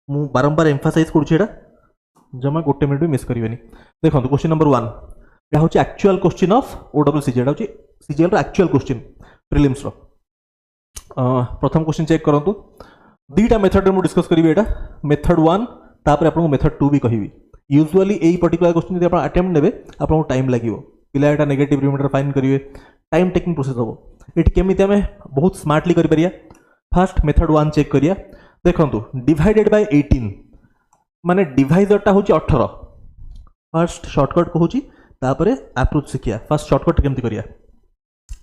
मु बारंबार एम्फासाइज करूँ जमा गोटे मिनट भी मिस करेंगे। देखो क्वेश्चन नंबर 1 यह हूँ एक्चुअल क्वेश्चन ऑफ ओडब्ल्यूसीजी एटा हूँ सीजीएल रो एक्चुअल क्वेश्चन प्रिलिम्स रो। प्रथम क्वेश्चन चेक करूँ दुईटा मेथड में डिस्कस करी एटा मेथड 1 तापर आपको मेथड 2 भी कहि। यूजुअली यही पर्टिकुलर क्वेश्चन यदि आप अटेम्प्ट नेबे आपको टाइम लगे पिला एटा नेगेटिव रिमाइंडर फाइन करेंगे टाइम टेकिंग प्रोसेस हम ये केमी आम बहुत स्मार्टली करिया। फास्ट मेथड 1 चेक करिया। देखो डिवाइडेड बाय 18 माने डिवाइजरटा हूँ 18। फास्ट शॉर्टकट कहूँ तापर अप्रोच शिखिया। फास्ट शॉर्टकट केमती करिया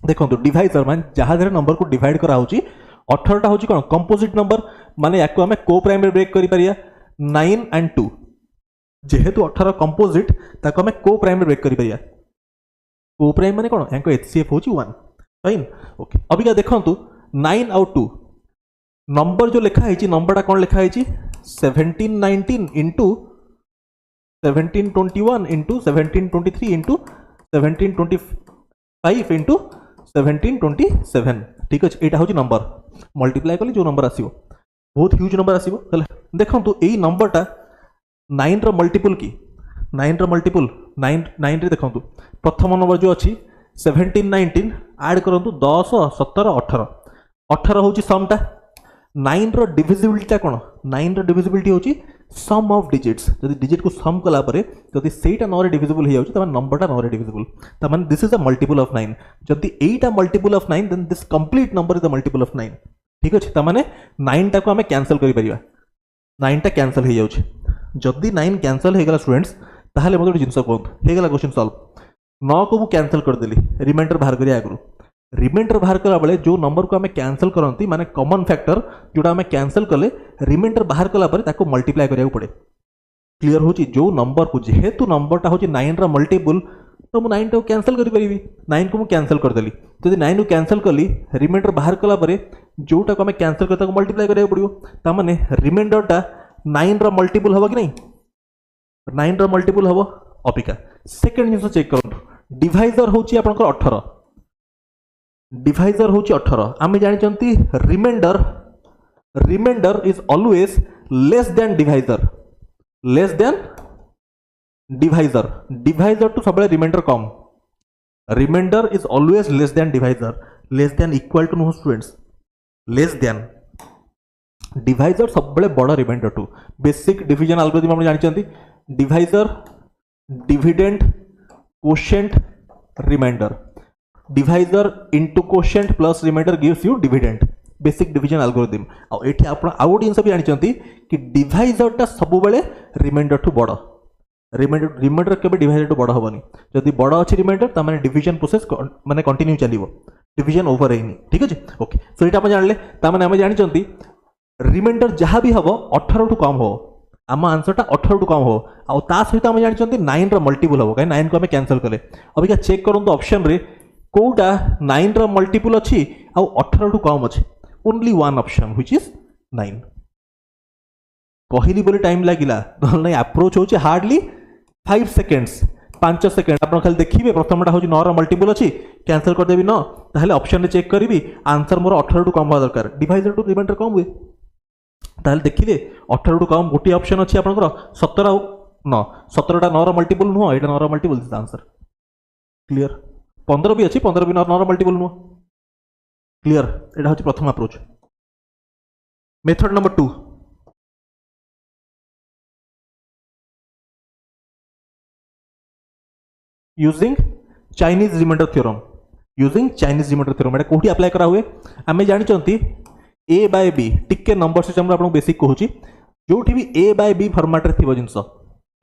देखो डिवाइजर मान जहाँ जहाँ नंबर को डिवाइड करा होची 18टा हूँ कौन कंपोजिट नंबर माने याको आम को प्राइम ब्रेक कर 9 and 2 जेहेतु 18 कंपोजिट ताको आम को प्राइम ब्रेक कर को प्राइम माने कौन यहाँ एचसीएफ हूँ 1 फाइन ओके। अभी क्या देखो 9 और 2 नंबर जो लिखाई नंबरटा कौन लिखाई 1719 इंटू 1721 इंटू 1723 इंटू 1725 इंटू 1727 ठीक अच्छे यहाँ हूँ नंबर मल्टीप्लाई कले जो नंबर आसो बहुत ह्यूज नंबर आसो। देखो यही नंबरटा 9 रो मल्टीपल की 9 रो मल्टीपल 9 रे देखो प्रथम नंबर जो अच्छी 1719 ऐड करूँ 10 17 18 18 हूँ समटा 9 रो डिविजिबिलिटी कौन 9 रो डिविजिबिलिटी हूँ सम ऑफ डिजिट्स जब डिजिट को सम कला जब सेटा 9 रे डिविजिबल हो जाए नंबरटा 9 रे डिविजिबल तमाने this is a multiple of 9 जब एटा multiple of 9 then this complete number is the multiple of 9 ठीक अच्छे तमाने 9 टा को आम कैंसल कर 9 टा कैंसल हो जाए जदि 9 कैंसल हो गला स्टूडेंट्स ताहले मते जिनस कहतु हो गला क्वेश्चन सॉल्व 9 को कैंसल करदेली रिमाइंडर बाहर करिया आगु रिमाइंडर बाहर कला बेले जो नंबर को आम कैंसल करती माने कॉमन फैक्टर जोटा आम कैंसल कले रिमाइंडर बाहर कला ताको मल्टीप्लाई करिया पड़े। क्लियर होची जो नंबर को जेहेतु नंबरटा होची 9 रा मल्टीपल तो मु 9 टा कैंसल करि परिबी 9 को मु कैंसल करदेली जदि 9 को कैंसल कली रिमाइंडर बाहर कला जोटा को आम कैंसल करता मल्टीप्लाई करिया पड़िबो तामाने रिमाइंडरटा 9 रा मल्टीपल हबो कि नहीं 9 रा मल्टीपल हबो। अपिका सेकंड जिंस चेक करंतु डिवाइजर होची आपनकर 18 डिवाइजर होची 18 आमे जानिचंती remainder remainder is always less than divisor divisor divisor to सब रिमाइंडर कम remainder is always less than equal to no students less than divisor सब बड़ remainder to basic division algorithm हम जानिचंती divisor dividend quotient remainder divisor into quotient plus remainder gives you dividend basic division algorithm आठी आप गोटे जिन भी जानते कि डिवाइजरटा सब बेले रिमाइंडर ठू बड़ रिमाइंडर के डिवाइजर टू बड़ हेनी जदि बड़ अच्छी रिमाइंडर तमाने डिविजन प्रोसेस माने कंटिन्यू चलो डिविजन ओवर है ठीक अच्छे ओके सो ये जानले तमाने आम जानते रिमाइंडर जहाँ भी हम 18 टू कम हो आम आंसरटा 18 टू कम हो आ सहित आम जानते 9 रा मल्टीपल हम कहीं 9 को आम कैंसल कले अभी क्या चेक करूँ ऑप्शन रे कोटा 9 रा मल्टीपल अच्छी आ 18 टू कम अच्छे only one option which is 9 कहली बोली टाइम लगिला नहीं अप्रोच होची हार्डली 5 सेकेंड्स 5 सेकेंड आप खाली देखिए प्रथमटा हूँ 9 रा मल्टीपल अच्छी कैंसल करदेवी 9 ताहले ऑप्शन रे चेक करी आंसर मोर 18 टू कम हवा दरकार डिवाइजर टू रिमाइंडर कम हुए ताहले देखिए 18 टू कम गोटे ऑप्शन अच्छी आपनकर 17 9 17टा 9 रा मल्टीपल नुह एटा 9 रा मल्टीपल दिस आंसर क्लियर 15 भी अच्छी 15 भी 9 रा मल्टीपल नुह क्लियर एटा हूँ प्रथम approach. Method number 2 using Chinese remainder theorem एटा कोठी अप्लाई करा हुए आमे जानिचंती ए बाय बी टिके नंबर सिस्टम आपको बेसिक कहूँ जो भी ए बाय बी फॉर्मेट रे थिबो जिंस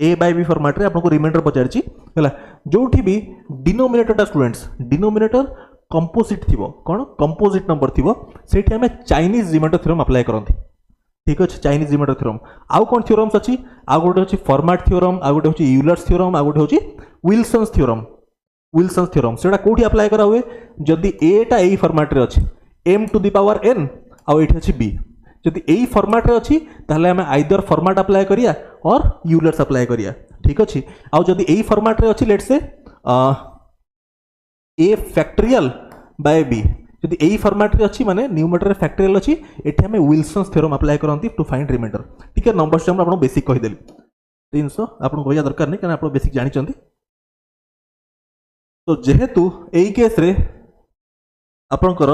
ए बाय बी फॉर्मेट रे आपको रिमाइंडर पचारची हला जो भी डिनोमिनेटरटा स्टूडेंट्स डिनोमिनेटर कंपोजिट थिबो कौन कंपोजिट नंबर थिबो सेठी हमें चाइनीज रिमाइंडर थ्योरम अप्लाई करंती ठीक अच्छे चाइनीज रिमाइंडर थ्योरम आउ कौन थ्योरम्स अच्छी आउ गोटे होची फॉर्मेट थ्योरम आउ गोटे होची यूलर्स थ्योरम आउ गोटे होची विल्सन्स थ्योरम सेटा कोठी अप्लाई करा हुए जदि ए टा एई फॉर्मेट रे अछि m to the power n आउ एठी अछि b जदि एई फॉर्मेट रे अछि ताहले हमें आइदर फॉर्मेट अप्लाई करिया और यूलर्स अप्लाई करिया ठीक अच्छे आउ जदि एई फॉर्मेट रे अछि let's say a factorial by b जदि यही फॉर्मेट रे अछि माने न्यूमरेटर फैक्टोरियल अछि एठी हमें विल्सन्स थ्योरम अप्लाई करंती टू फाइंड रिमाइंडर ठीक है नंबर सिस्टम आपण बेसिक कहि देली 300 आपण कहया दरकार नै कारण आपण बेसिक जानि चंती तो जेहेतु एई केस रे आपणकर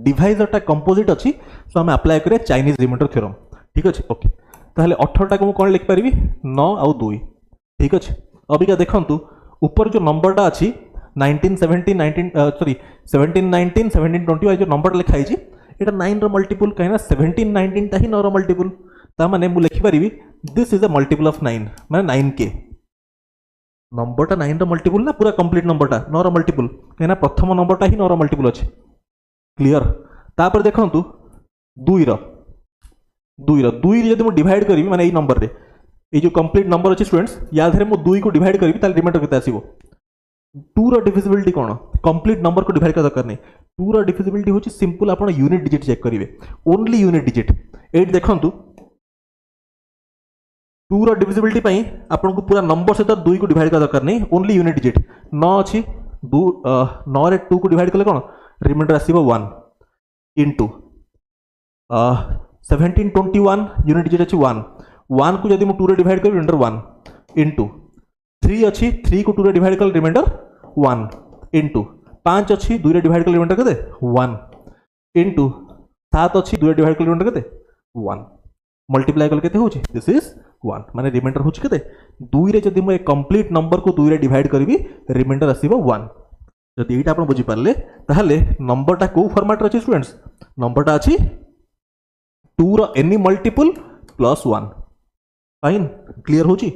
डिवाइजरटा कंपोजिट अच्छी सो आम अप्लाई करें चाइनीज रिमाइंडर थ्योरम ठीक अच्छे ओके ताहले 18 को कौन लिख पारि 9 आउ 2 ठीक अच्छे अबिका देखंतु ऊपर जो नंबरटा अच्छी 1917 19 सॉरी 17 19 17 20 जो नंबर लिखा है एटा 9 रो मल्टीपल कहीं 17 19 टा ही 9 रो मल्टीपल ता माने मु लिखि पारि this is a multiple of 9 माने 9 के नंबरटा 9 रो मल्टीपल ना पूरा कंप्लीट नंबरटा 9 रो मल्टीपल कहीं प्रथम नंबरटा ही 9 रो मल्टीपल अच्छे क्लियर तापर देखंतु 2 रो जदि मु डिवाइड करी माने ए नंबर रे ए जो कंप्लीट नंबर अच्छे स्टूडेंट्स या धरे मु 2 को डिवाइड करी ताले रिमाइंडर केते आसीबो 2 रो डिविजिबिलिटी कोन कंप्लीट नंबर को डिवाइड कर दरकार नै 2 रो डिविजिबिलिटी होची सिंपल आपण यूनिट डिजिट चेक करिवे ओनली यूनिट डिजिट एट देखंतु 2 रो डिविजिबिलिटी पई आपण को पूरा नंबर से 2 को डिवाइड कर दरकार नै ओनली यूनिट डिजिट 9 अछि 9 रे 2 को डिवाइड करले कोन रिमाइंडर आसीबो 1 इनटू 1721 यूनिट डिजिट अछि 1 को जदि मु 2 रे डिवाइड कर रिमाइंडर 1 इनटू 3 अछि 3 को 2 रे डिवाइड कर रिमाइंडर 1 इनटू 5 अछि 2 रे डिवाइड कर रिमाइंडर केते 1 इनटू 7 अछि 2 रे डिवाइड कर रिमाइंडर केते 1 मल्टीप्लाई कर केते होछि दिस इज 1 माने रिमाइंडर होछि केते 2 रे जदि मु ए कंप्लीट नंबर को 2 रे डिवाइड करबी रिमाइंडर आसीबो 1 जदि एटा आपण बुझी पारले ताहले नंबरटा को फॉर्मेट रे अछि स्टूडेंट्स नंबरटा अछि 2 रो any multiple plus 1 fine clear होछि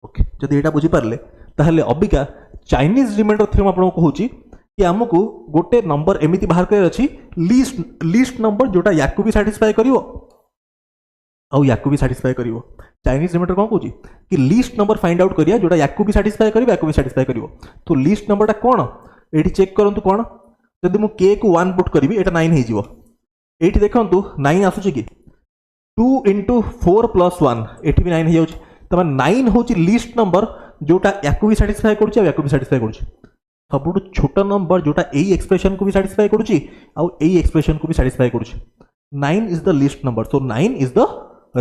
ओके जदि एटा बुझी पारले ताहले अबिका चाइनीज रिमाइंडर थ्योरम आपण कहूची कि हमको गोटे नंबर एमिति बाहर करे अछि लिस्ट नंबर जोटा याकू भी सैटिस्फाई करिवो आउ याकू भी सैटिस्फाई करिवो चाइनीज रिमाइंडर कोन कहूची कि लिस्ट नंबर फाइंड आउट करिया जोटा याकू भी सैटिस्फाई करिवो याकू भी सैटिस्फाई करिवो तो लिस्ट नंबरटा कोन एठी चेक करंतु कोन जदि मु k को 1 पुट करिवि एटा 9 हे जिवो एठी देखंतु 9 आसुची कि 2 into 4 plus 1 एठी भी 9 हे जाउची तमा 9 होची लिस्ट नंबर जोटा याकू भी सैटिस्फाई करूची आ याकू भी सैटिस्फाई करूची सबुठु छोटा नंबर जोटा एई एक्सप्रेशन को भी सैटिस्फाई करूची आ एई एक्सप्रेशन को भी सैटिस्फाई करूची 9 is the list number so 9 is the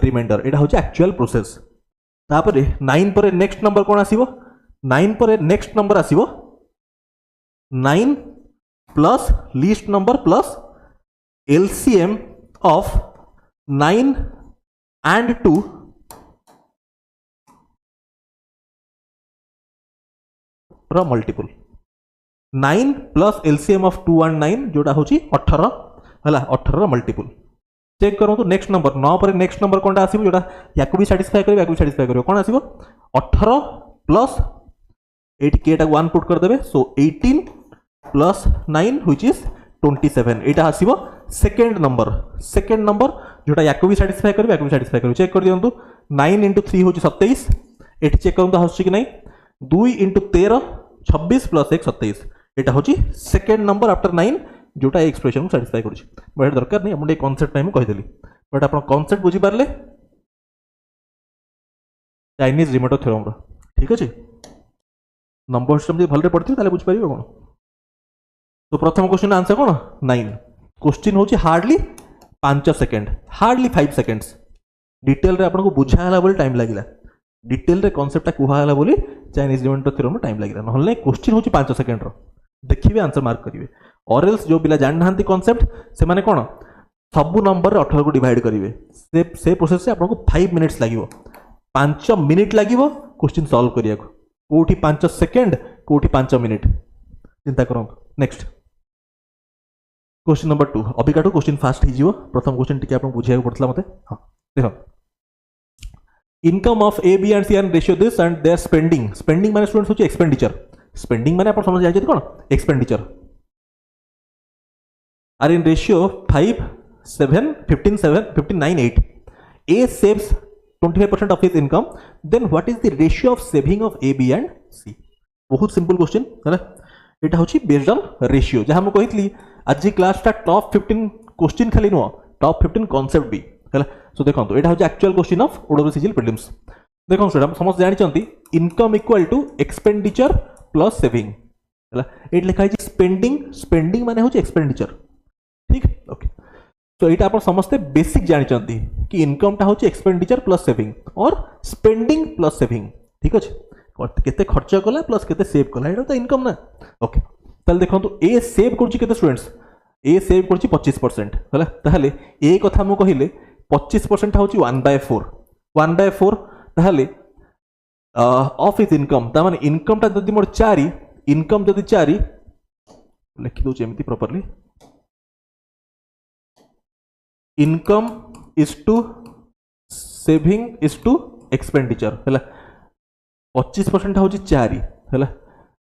remainder एटा होची एक्चुअल प्रोसेस तापरे 9 परे नेक्स्ट नंबर कोन आसीबो 9 परे नेक्स्ट नंबर आसीबो 9 plus least number plus LCM of 9 and 2 रो multiple 9 plus LCM of 2 and 9 जोटा होची 18 हला 18 रो मल्टीपल चेक करो तो नेक्स्ट नंबर 9 पर नेक्स्ट नंबर कोनटा आसीबो जोटा याकू भी सैटिस्फाई करियो याकू भी सैटिस्फाई करियो कोन आसीबो 18 प्लस 8 के टा 1 पुट कर देबे सो 18 plus 9 which is 27 Etah आसीबो second number जोटा याकू भी सैटिस्फाई करियो याकू भी सैटिस्फाई करियो चेक कर दियंतु 9 into 3 होची 27 एठी चेक करंतु हसछि कि नै 2 into 13 26 प्लस 1 27 एटा होची सेकंड नंबर आफ्टर 9 जोटा एक्सप्रेशन को सैटिस्फाई करूची बट दरकार नहीं हम कॉन्सेप्ट टाइम कहि देली बट आपण कॉन्सेप्ट बुझी पारले चाइनीज रिमाइंडर थ्योरम रो ठीक अछि नंबर सिस्टम जे भलरे पड़थि ताले बुझ पारिबो कोन तो प्रथम क्वेश्चन आंसर कोन 9 क्वेश्चन होची hardly 5 second hardly 5 seconds detail रे आपन को बुझाला बोली टाइम लागिला डिटेल रे कॉन्सेप्ट कुहाला बोली चाइनीज रिमाइंडर थ्योरम रो टाइम लागिला नहले क्वेश्चन होची 5 सेकंड रो देखिबे आंसर मार्क करिवे और एल्स जो पिला जान नांती कॉन्सेप्ट से माने कोन सब नंबर रे 18 को डिवाइड करिवे से प्रोसेस से आपन को 5 मिनिट्स लागिवो 5 मिनिट लागिवो क्वेश्चन सॉल्व करिया को कोठी 5 सेकंड कोठी 5 मिनिट चिंता करो नेक्स्ट क्वेश्चन नंबर 2 अबिकाटो क्वेश्चन फास्ट ही जिवो प्रथम क्वेश्चन टिके आपन बुझिया पड़तला मते हां देखो income of A B and C and ratio this and their spending माने स्टूडेंट्स होची एक्सपेंडिचर स्पेंडिंग माने आपण समझ जाय कोन expenditure are in ratio 5 7 15 7 59 8 A saves 25% of his income then what is the ratio of saving of A B and C बहुत simple question है ना एटा होची बेस्ड ऑन रेशियो जहां हम कहितली आज क्लास टा टॉप 15 क्वेश्चन खाली नो टॉप 15 कांसेप्ट भी है सो देखो तो एटा होची एक्चुअल क्वेश्चन ऑफ ओडब्ल्यू सिजिल प्रीलिम्स देखो स्टूडेंट समझ जानि चंती income equal to expenditure plus saving है ये लिखा है स्पेंडिंग स्पेंडिंग माने हो एक्सपेंडिचर ठीक है ओके तो यहाँ आप समस्ते बेसिक जानते कि इनकम टा होची एक्सपेंडिचर प्लस सेविंग और स्पेंडिंग प्लस सेविंग ठीक अच्छे केते खर्च कला प्लस केते सेव कला ये तो इनकम ना ओके ताले देखो ए सेव कर स्टूडेंट्स ए सेव कर 25% है ताहले ए कथा मु कहले 25% हूँ 1/4 1/4 ताहले ऑफ इज इनकम ता माने इनकम टा जदि मोर 4 इनकम जदि 4 लिखि दो एमती properly income is to saving is to expenditure है 25% हूँ 4 है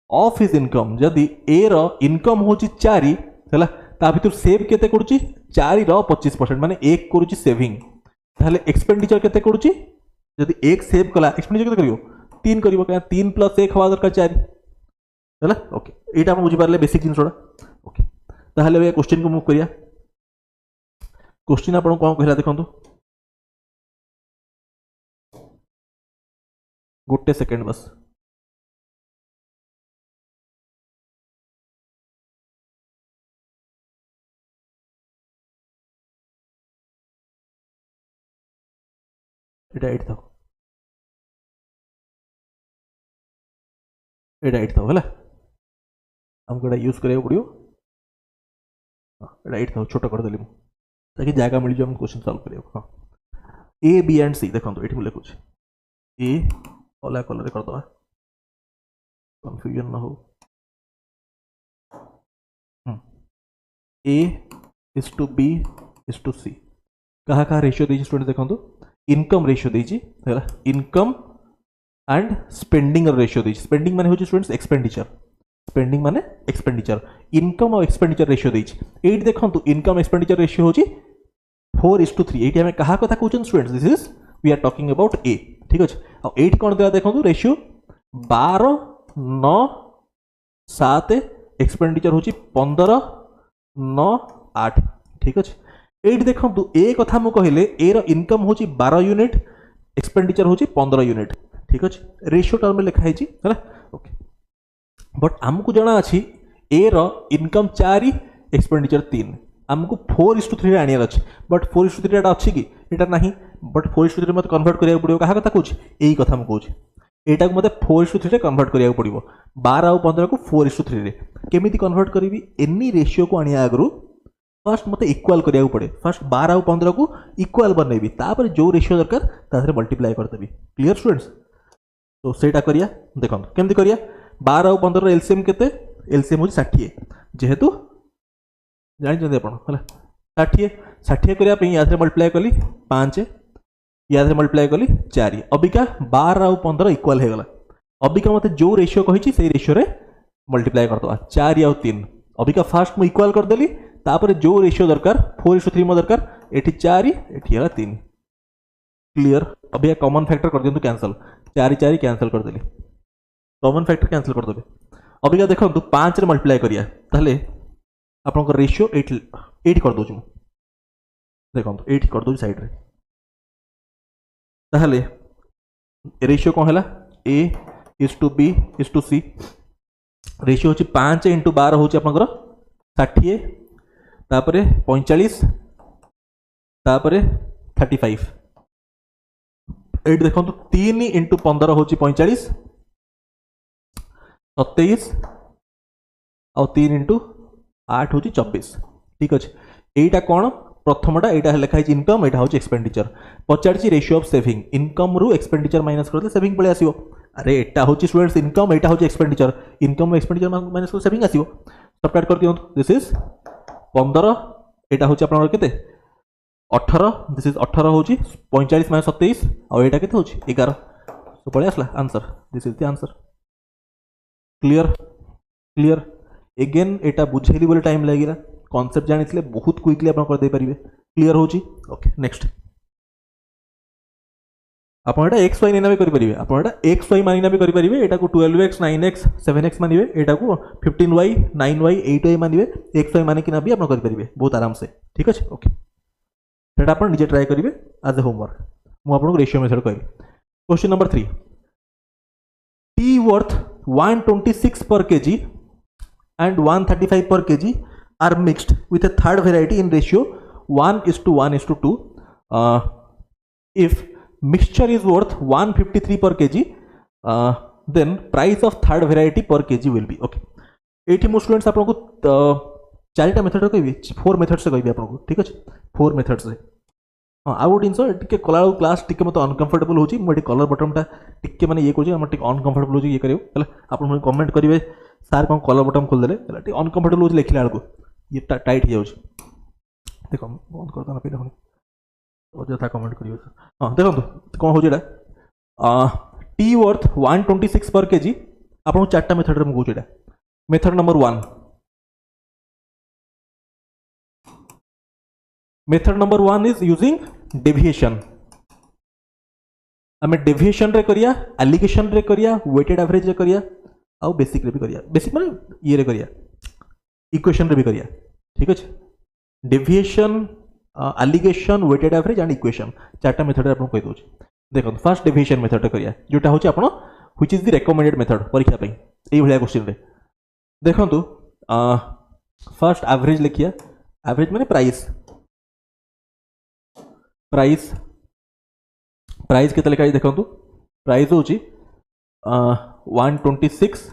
ऑफ इज इनकम जदि ए रो इनकम हूँ 4 है ता भीतर सेव केते करूची 4 रो 25% माने 1 करूची सेविंग ताहले एक्सपेंडिचर केते करूची जदि 1 सेव कला एक्सपेंडिचर केते करियो 3 करियो क्या 3 + 1 हवा दरकार 4 है ओके एटा हम बुझी पारले बेसिक जिनसोडा ओके ताहले ए क्वेश्चन को मूव करिया क्वेश्चन आपन कोन कहला देखंतु गोटे सेकंड बस एटा 8 था एटा 8 था है हमको एटा यूज करिया पड़ियो एटा 8 था छोटा कर देली ताकि जगह मिल जाए हम क्वेश्चन सॉल्व करियो हां ए बी एंड सी देखंतु एठी लिखु छी ए ओला कलर कर दो कंफ्यूजन ना हो A is to B is to C कहा कहा रेशियो देजी स्टूडेंट देखंतु इनकम रेशियो देजी है इनकम एंड स्पेंडिंग रेशियो देजी स्पेंडिंग माने होची स्टूडेंट्स एक्सपेंडिचर स्पेंडिंग माने एक्सपेंडिचर इनकम और एक्सपेंडिचर रेशियो देजी एट देखंतु इनकम एक्सपेंडिचर रेशियो होची 4:3 एटी हमें कहा कथा कहउछन students this is we are talking about A ठीक अछि आ 8 कोन देला देखंतु रेशियो 12 9 7 एक्सपेंडिचर होची 15 9 8 ठीक अछि एट देखंतु ए कथा मु कहले ए रो इनकम होची 12 यूनिट एक्सपेंडिचर होची 15 यूनिट ठीक अछि रेशियो टर्म में लिखा है है ओके बट हमको जाना अछि ए रो इनकम 4 एक्सपेंडिचर 3 हमको 4:3 आनियार अछि बट 4:3 एटा अछि कि एटा नाही बट 4:3 मत कन्वर्ट करिया पड़ियो कहा कथा कहूची एई कथा हम कहूची एटा को मते 4:3 रे कन्वर्ट करिया पड़ियो 12 और 15 को 4:3 रे केमिति कन्वर्ट करिवि एनी रेशियो को आनिया आगरु फर्स्ट मते इक्वल करिया पड़े फर्स्ट 12 और 15 को इक्वल बनैबी तापर जो रेशियो दरकार ताथरे मल्टीप्लाई कर देबी क्लियर स्टूडेंट्स तो सेटा करिया देखो केमति करिया 12 और 15 एलसीएम केते एलसीएम हो 60 जेहेतु जानि जदे आपण हला 60 60 करिया पे याथरे मल्टीप्लाई कली 5 याथरे मल्टीप्लाई कली 4 अबिका 12 और 15 इक्वल हे गला अबिका मते जो रेशियो कहिची सेही रेशियो रे मल्टीप्लाई कर दो 4 और 3 अबिका फर्स्ट मु इक्वल कर देली तापर जो रेशियो दरकार 4:3 मो दरकार एठी 4 एठी हला 3 क्लियर अबिका कॉमन फैक्टर कर दियंतु कैंसिल 4 4 कैंसिल कर देली कॉमन फैक्टर कैंसिल कर देबे अबिका देखंतु 5 रे मल्टीप्लाई करिया ताहले आपन रेशियो 8 कर दोछु देखंतु 8 कर दोछु साइड रे ताहले रेशियो कोन हला a is to b is to c ratio होची 5 * 12 होची आपन 60 तापरे 45 तापरे 35 एट देखंतु 3 * 15 होची 45 27 और 3 * 8 होची 24 ठीक अछि एटा कोन प्रथमटा एटा लिखा है इनकम एटा होची एक्सपेंडिचर पचारची रेशियो ऑफ सेविंग इनकम रु एक्सपेंडिचर माइनस करले सेविंग पळे आसीबो अरे एटा होची स्टूडेंट्स इनकम एटा होची एक्सपेंडिचर इनकम एक्सपेंडिचर माइनस कर सेविंग आसीबो सबट्रैक्ट कर दियंतु दिस इज 15 एटा होची आपन केते 18 दिस इज 18 होची 45 - 27 और एटा केते होची 11 तो पळे आसला answer this is the answer clear clear again एटा बुझेली बोले टाइम लागिरा कॉन्सेप्ट जानिथिले बहुत क्विकली आपन कर दे परिबे क्लियर होची ओके नेक्स्ट आपन एटा x y मानिना भी करि परिबे आपन एटा x y मानिना भी करि परिबे एटा को 12x 9x 7x मानिबे एटा को 15y 9y 8y मानिबे x y माने किना भी आपन करि परिबे बहुत आराम से ठीक अछि ओके एटा आपन निजे ट्राई करिवे एज अ होमवर्क मु आपन को रेशियो मेथड कहबी question number 3 t worth 126 per kg and 135 per kg are mixed with a third variety in ratio 1:1:2. If mixture is worth 153 per kg, then price of third variety per kg will be okay. एठी मो students आपको चारिटा method कहबी 4 method से कहबी आपको ठीक अछि 4 मेथड से हाँ आ गोटे जिनस टिके कला क्लास टिके मत अनकंफर्टेबल होची मोटे कलर बटन टा टिके माने ये कहूँ हम टिके अनकंफर्टेबल होची ये करियो हला आपन कमेंट करिवे सार कोन कलर बटन खोल देले हला टिके अनकंफर्टेबल होची लेखिला बेलको ये टाइट हो जाउची देखो बंद कर दना पहिले अजथा कमेंट करियो हाँ देखो कौन हो जेटा टी वर्थ 126 पर केजी आपन चारटा मेथड रे मु कहूँ जेटा method number 1 method number 1 is using deviation आम डेविएशन रे करिया एलिगेशन रे करिया वेटेड एवरेज रे करिया आ बेसिक रे भी करिया बेसिक माने ये रे करिया इक्वेशन रे भी करिया ठीक अछि deviation alligation weighted average and equation चारटा मेथड आपन कहि दोछ देखो फर्स्ट डेविएशन मेथड करिया जोटा होची आपन which is the recommended method परीक्षा पई एई भलिया क्वेश्चन रे देखंतु फर्स्ट एवरेज लिखिया एवरेज माने प्राइस प्राइस प्राइस केते लिखा देखंतु प्राइस होची 126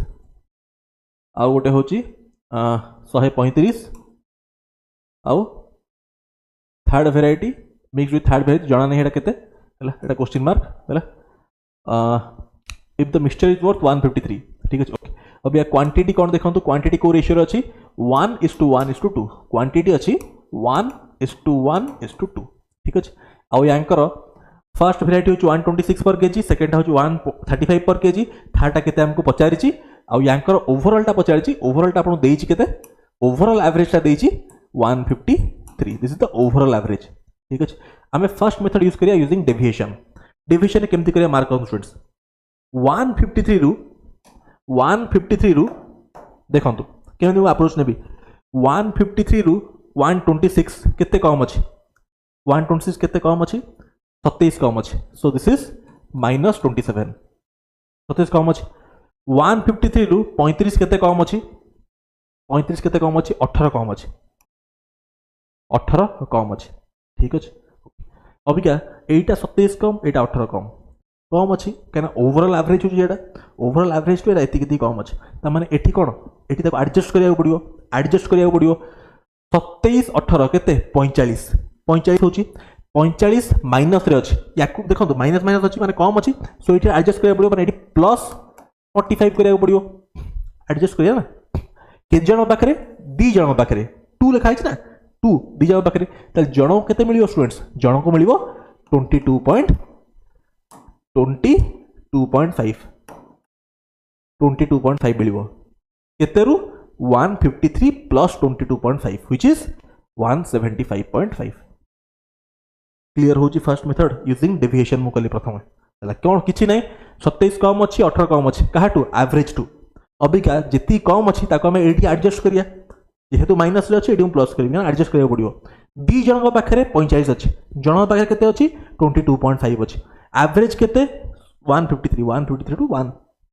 आ गोटे होची 135 आउ third variety mix with third variety जाना नहीं केते हला एटा क्वेश्चन मार्क हला if the mixture is worth 153 ठीक है ओके अब या क्वांटिटी कौन देखंतु क्वांटिटी को रेशियो अछि 1:1:2 क्वांटिटी अछि 1:1:2 ठीक अछि आउ यांकर फर्स्ट वेराइटी होची 126 पर केजी सेकंड होची 135 पर केजी थर्ड केते हमको पचारिची आउ यांकर ओवरऑल टा पचारिची ओवरऑल टा आपन देइची केते ओवरऑल एवरेज टा देइची 153 this is the overall average ठीक अछि हमें फर्स्ट मेथड यूज करिया यूजिंग डेविएशन डेविएशन केमति करिया मार्क ऑन स्टूडेंट्स 153 रु देखंतु केमति मु अप्रोच नेबी 153 रु 126 केते कम अछि 126 केते कम अछि 27 कम अछि सो दिस इज -27 27 कम अछि 153 रु 35 केते कम अछि 35 केते कम अछि 18 कम अछि 18 कम अछि ठीक अछि अबिका एटा 27 कम एटा 18 कम कम अच्छी क्या ओवरऑल एवरेज हो जेटा ओवरऑल एवरेज तो एति कम अच्छे ता माने एठी कोन एठी तक एडजस्ट करिया पड़ियो 27 18 केते 45 होची 45 माइनस रे अछि याकु देखंतु माइनस माइनस अछि माने कम अछि सो एठी एडजस्ट करिया पड़ियो माने एठी प्लस 45 करिया पड़ियो एडजस्ट करिया ना के जण पाखरे दी जण पाखरे 2 लिखा है ना 2 दी जण पाखरे त जण केते मिलियो स्टूडेंट्स जण को मिलियो 22.5 मिलियो केतेरु 153 प्लस 22.5 व्हिच इज 175.5 क्लियर होची फर्स्ट मेथड यूजिंग डेविएशन मु कली प्रथम हला कोन किछि नै 27 कम अछि 18 कम अछि काहाटू एवरेज टू अबिका जेती कम अछि ताको हम एठी एडजस्ट करिया जेहेतु माइनस रे अछि एठी हम प्लस करिया एडजस्ट करिया पड़ियो दी जण पाखरे 45 अछि जण पाखरे केते अछि 22.5 अछि एवरेज केते 153 टू 1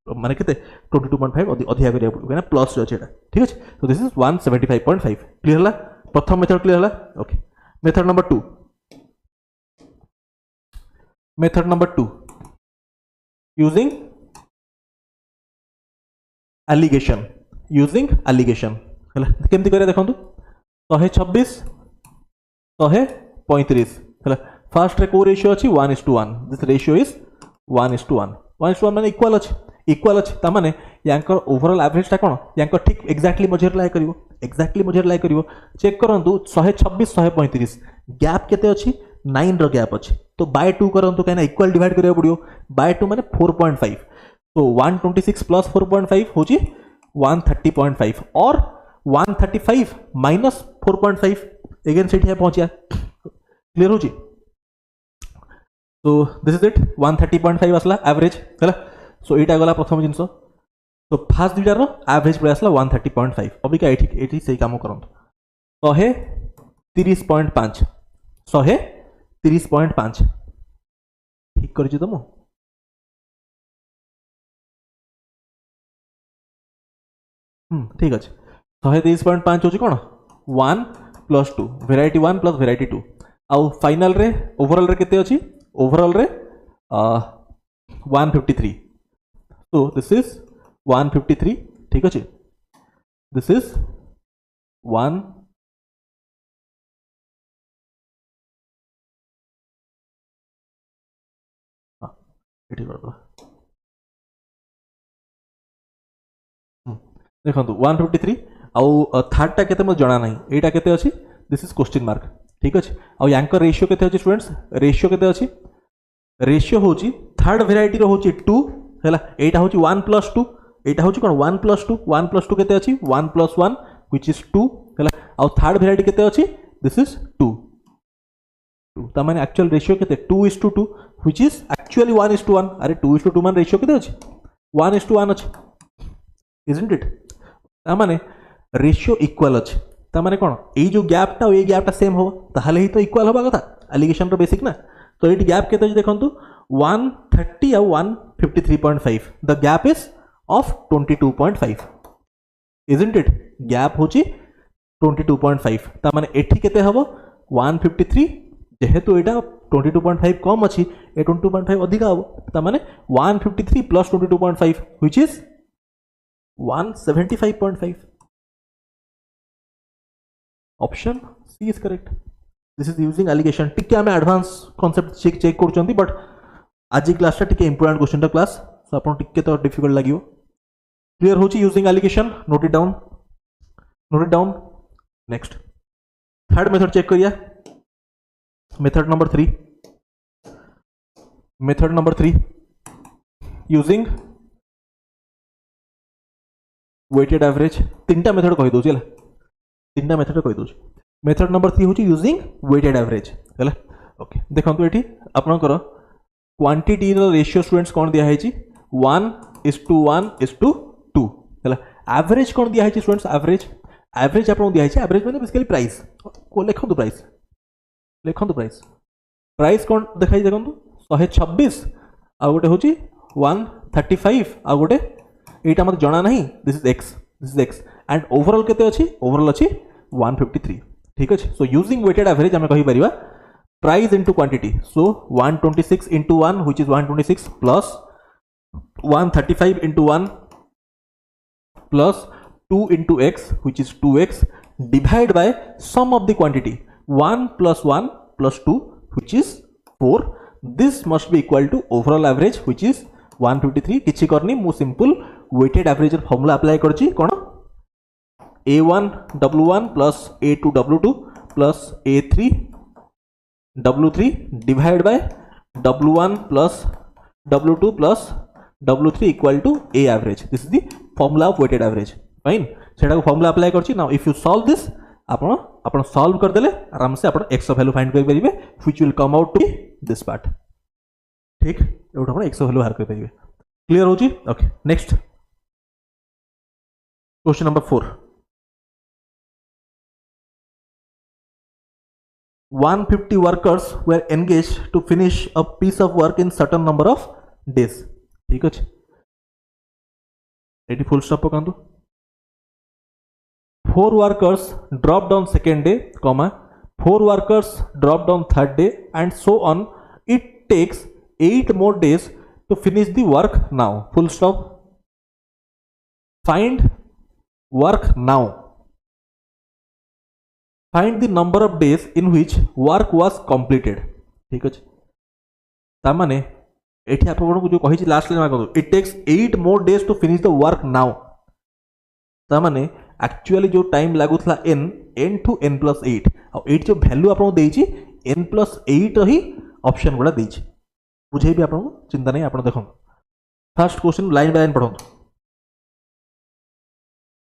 माने केते 22.5 अधिया करिया पड़ो प्लस रे अछि एटा ठीक अछि सो दिस इज 175.5 क्लियर हला प्रथम मेथड क्लियर हला okay method number 2 using alligation हला केमति करिया देखंतु 126 135 हला फर्स्ट रे को रेशियो अछि 1:1 दिस रेशियो इज 1:1 माने इक्वल अछि ता माने यांकर ओवरऑल एवरेज ता कोन यांकर ठीक एक्जेक्टली मझेर लाई करिवो चेक करंतु 126 135 गैप केते अछि 9 रो गैप अछि तो बाय 2 करंतु काना इक्वल डिवाइड करिया पड़ियो बाय 2 माने 4.5 तो 126 प्लस 4.5 होची 130.5 और 135 माइनस 4.5 अगेन सेठी पहुंचिया क्लियर होची so this is it 130.5 आसला एवरेज हैला सो एटा गला प्रथम जिंसो तो फास्ट दुइटा रो एवरेज पड़े आसला 130.5 अभी का एठी सही काम करंत 130.5 ठीक करछि त मु ठीक अछि 123.5 होची कोन 1 + 2 वेराइटी 1 + वेराइटी 2 आउ फाइनल रे ओवरऑल रे केते अछि ओवरऑल रे 153 सो दिस इज 153 ठीक अछि दिस इज 1 एठी कर दो देखो 153 आउ थर्ड टा केते म जणा नाही एटा केते अछि दिस इज क्वेश्चन मार्क ठीक अछि आउ यांकर रेशियो केते अछि स्टूडेंट्स रेशियो केते अछि रेशियो होची थर्ड वेराइटी रो होची 2 हैला एटा होची 1 + 2 एटा होची कोन 1 + 2 1 + 2 केते अछि 1 + 1 व्हिच इज 2 हैला आउ थर्ड वेराइटी केते अछि दिस इज 2 ता माने एक्चुअल रेशियो केते 2:2 व्हिच इज एक्चुअली 1:1 अरे 2:2 मान रेशियो केते अछि 1:1 अछि इजंट इट ता माने रेशियो इक्वल अछि ता माने कोन एई जो गैपटा ओ एई गैपटा सेम हो ताहाले ही तो इक्वल होबा कथा एलिगेशन रो बेसिक ना तो एटी गैप केते अछि देखंतु 130 और 153.5 the gap is of 22.5 isn't it gap होची 22.5 ता माने एठी केते हबो 153 जेहेतु एटा 22.5 कम अछि ए 22.5 अधिक हबो ता माने 153 + 22.5 which is 175.5 option C is correct this is using alligation टिके हमें एडवांस कांसेप्ट चेक करछंती बट आज क्लास टिके इंपोर्टेंट क्वेश्चन क्लास सो आपन टिके तो डिफिकल्ट लागियो क्लियर होची using alligation note it down next third method check करिया method number 3 using weighted average तीनटा मेथड कहि दो चला तीनटा मेथड कहि दो मेथड नंबर 3 होची यूजिंग वेटेड एवरेज हैला ओके देखंतु एठी आपनकर क्वांटिटी रो रेशियो स्टूडेंट्स कोन दिया हैची 1:1:2 हैला एवरेज कोन दिया हैची स्टूडेंट्स एवरेज आपन दिया हैची एवरेज माने बेसिकली प्राइस को लेखंतु प्राइस कोन देखाई देखंतु 126 आ गोटे होची 135 आ गोटे एटा मत जणा नहीं this is x and overall केते अछि ओवरऑल अछि 153 ठीक अछि सो यूजिंग वेटेड एवरेज हमें कहि परिबा price into quantity so 126 into 1 which is 126 plus 135 into 1 plus 2 into x which is 2x divide by sum of the quantity 1 + 1 + 2 which is 4 this must be equal to overall average which is 153 किछि करनी मु simple weighted average formula apply करछि कोन a1 w1 plus a2 w2 plus a3 w3 divide bye w1 plus w2 plus w3 equal to a average this is the formula of weighted average fine सेटा को formula apply करछि now if you solve this आपण solve कर देले आराम से आपण x value find कर परिबे which will come out to this part ठीक एटा आपण x वैल्यू बाहर कर परिबे क्लियर होची okay next question number 4 150 workers were engaged to finish a piece of work in certain number of days ठीक अछि एटी फुल स्टॉप पकांतु 4 workers dropped on second day comma 4 workers dropped on third day and so on it takes 8 more days to finish the work now full stop find work now find the number of days in which work was completed ठीक अछि ता माने एठी आपण को जो कहि last line मागो it takes 8 more days to finish the work now ता माने एक्चुअली जो टाइम लागुथला n टू n + 8 आ 8 जो वैल्यू आपण देछि n + 8 ही ऑप्शन गुडा देछि बुझे भी आपण चिंता नहीं आपण देखो first question line by line पढो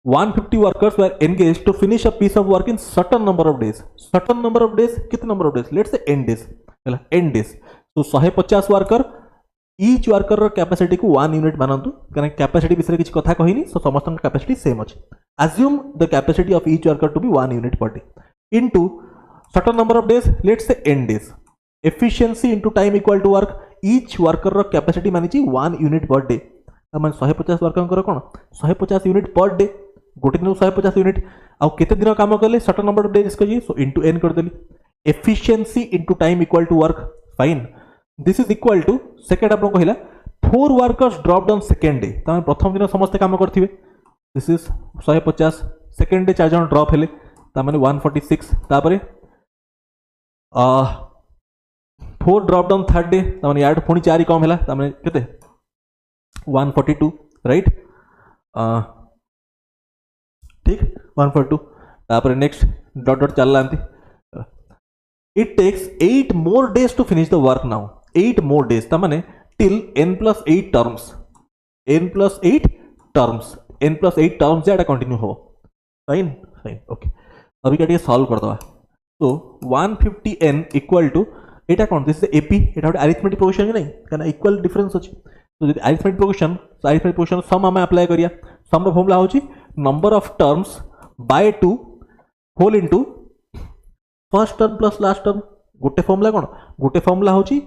150 workers were engaged to finish a piece of work in certain number of days कितने number of days let's say n days हैला n days तो 150 वर्कर each worker कैपेसिटी को 1 unit मानंतु कारण capacity विषय किछि कथा कहिनी सो समस्त कैपेसिटी सेम अछि assume the capacity of each worker to be 1 unit per day into certain number of days let's say n days efficiency into time equal to work each worker रो capacity मानिछि 1 unit per day माने 150 worker कोन 150 unit per day गोटे दिन 150 unit आउ केते दिन काम कले सर्टेन नंबर ऑफ डेज कही सो इनटू n कर देली efficiency into time equal to work fine this is equal to second आपन कहिला 4 workers dropped on second day तमे प्रथम दिन समस्त काम करथिबे दिस इज 150 सेकंड डे 4 जन ड्रॉप हेले ता माने 146 तापरे 4 ड्रॉप्ड ऑन थर्ड डे ता माने याड पुनी 4 कम हेला ता माने केते 142 राइट ठीक 142 तापर नेक्स्ट डॉट डॉट चल लांती it takes 8 more days to finish the work now 8 more days ता माने till n+8 terms n+8 terms n+8 जेटा कंटिन्यू हो फाइन फाइन ओके अभी का सॉल्व कर दवा तो 150n equal to Etah cone this is AP Etah arithmetic progression नहीं कना इक्वल डिफरेंस अछि तो यदि अरिथमेटिक प्रोग्रेशन सम हम अप्लाई करिया सम रो फॉर्मूला होची number of terms by 2 whole into first term plus last term गोटे फॉर्मूला कोन गोटे फॉर्मूला होची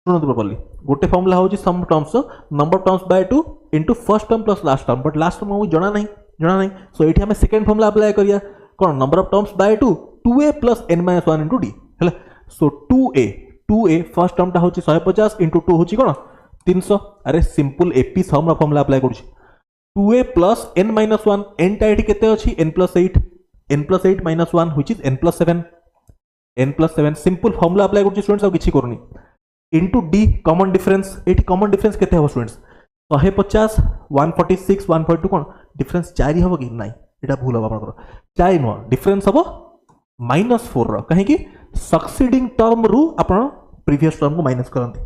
सुनत प्रॉपर्ली गोटे फॉर्मूला होची sum terms number of terms by 2 into first term plus last term but last term हमहु जणा नहीं सो एठी हम सेकंड फॉर्मूला अप्लाई करिया कोन number of terms by 2 2a plus n - 1 into d हैला सो 2a फर्स्ट टर्म ता होची 150 इनटू 2 होची कोन 300 अरे सिंपल एपी सम रा फॉर्मूला अप्लाई करूची 2a प्लस n - 1 n टा एठी केते अछि n+8 n+8 - 1 which is n+7 simple formula apply करूची स्टूडेंट्स आ किछि करनी इनटू d कॉमन डिफरेंस एठी कॉमन डिफरेंस केते हो स्टूडेंट्स 150 146 142 कोन डिफरेंस 4 हो कि नाही एटा भूल हो आपन 4 नो डिफरेंस हो -4 रो कहे कि सक्सीडिंग टर्म रु आपन प्रीवियस टर्म को माइनस करंती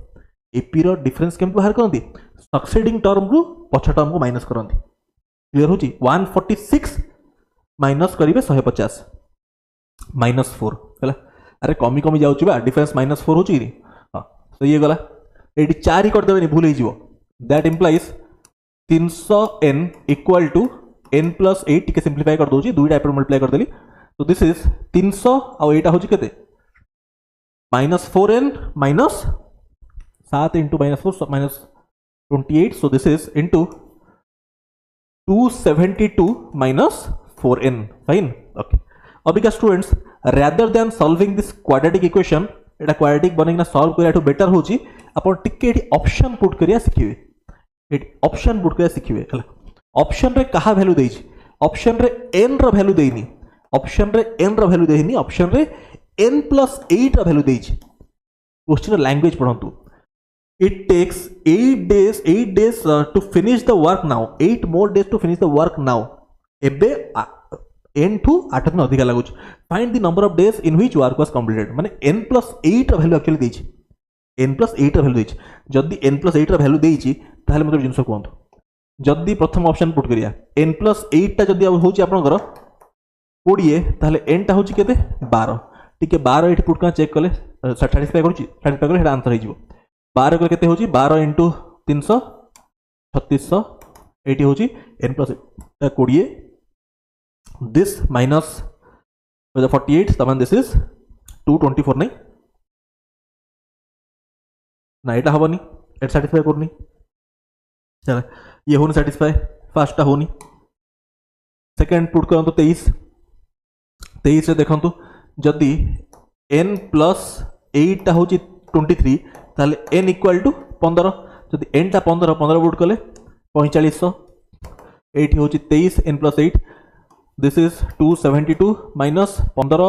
एपी रो डिफरेंस केम बाहर करंती सक्सीडिंग टर्म रु पछ टर्म को माइनस करंती क्लियर होची 146 माइनस करिवे 150 -4 हला अरे कमी कमी जाउची बा डिफरेंस -4 होची नी हां तो ये गला एडी 4 कर देबे नी भूल ही जीवो that implies 300n equal to n+8 टिके सिंपलीफाई कर दोची दुईटा एपर मल्टीप्लाई कर देली तो दिस इज 300 आ एटा होची केते -4n minus 7 into -4 minus 28 so this is into 272 minus 4n fine okay अभी का students rather than solving this quadratic equation Etah quadratic बनेना solve करिया तो बेटर होची अपन टिके एटी ऑप्शन पुट करिया सिखिबे एटी ऑप्शन पुट करिया सिखिबे हला ऑप्शन रे कहा वैल्यू देछि ऑप्शन रे n रो वैल्यू देइनी ऑप्शन रे n रो वैल्यू देइनी ऑप्शन रे n+8 रो वैल्यू देछि क्वेश्चन लैंग्वेज पढंतु it takes 8 days to finish the work now 8 more days to finish the work now एबे n टू 8 दिन अधिक लागुच find the number of days in which work was completed माने n+8 रो वैल्यू एक्चुअली देछि n+8 रो वैल्यू देछि जदी n+8 रो वैल्यू देछि ताले मतलब जिंस कोंतो जदी प्रथम ऑप्शन पुट करिया n+8 टा जदी होची आपनकर 20 ताले n टा होची केते 12 टिके 12 एठी पुट का चेक कले सैटिस्फाई करे हेडा आंसर हे जिवो 12 को केते होची 12 into 300 3600 एटी होची n+8 20 this minus 48 तमान दिस इज 224 नहीं ना एटा हबनी एट सैटिस्फाई करनी चल ये होनी सैटिस्फाई फर्स्ट टा होनी सेकंड पुट करन तो 23 रे देखंतु जदी n+8 टा होची 23 ताले n इक्वल टू 15 जदि n टा 15 पुट कले 4500 एठी होची 23 n+8 this is 272 minus 15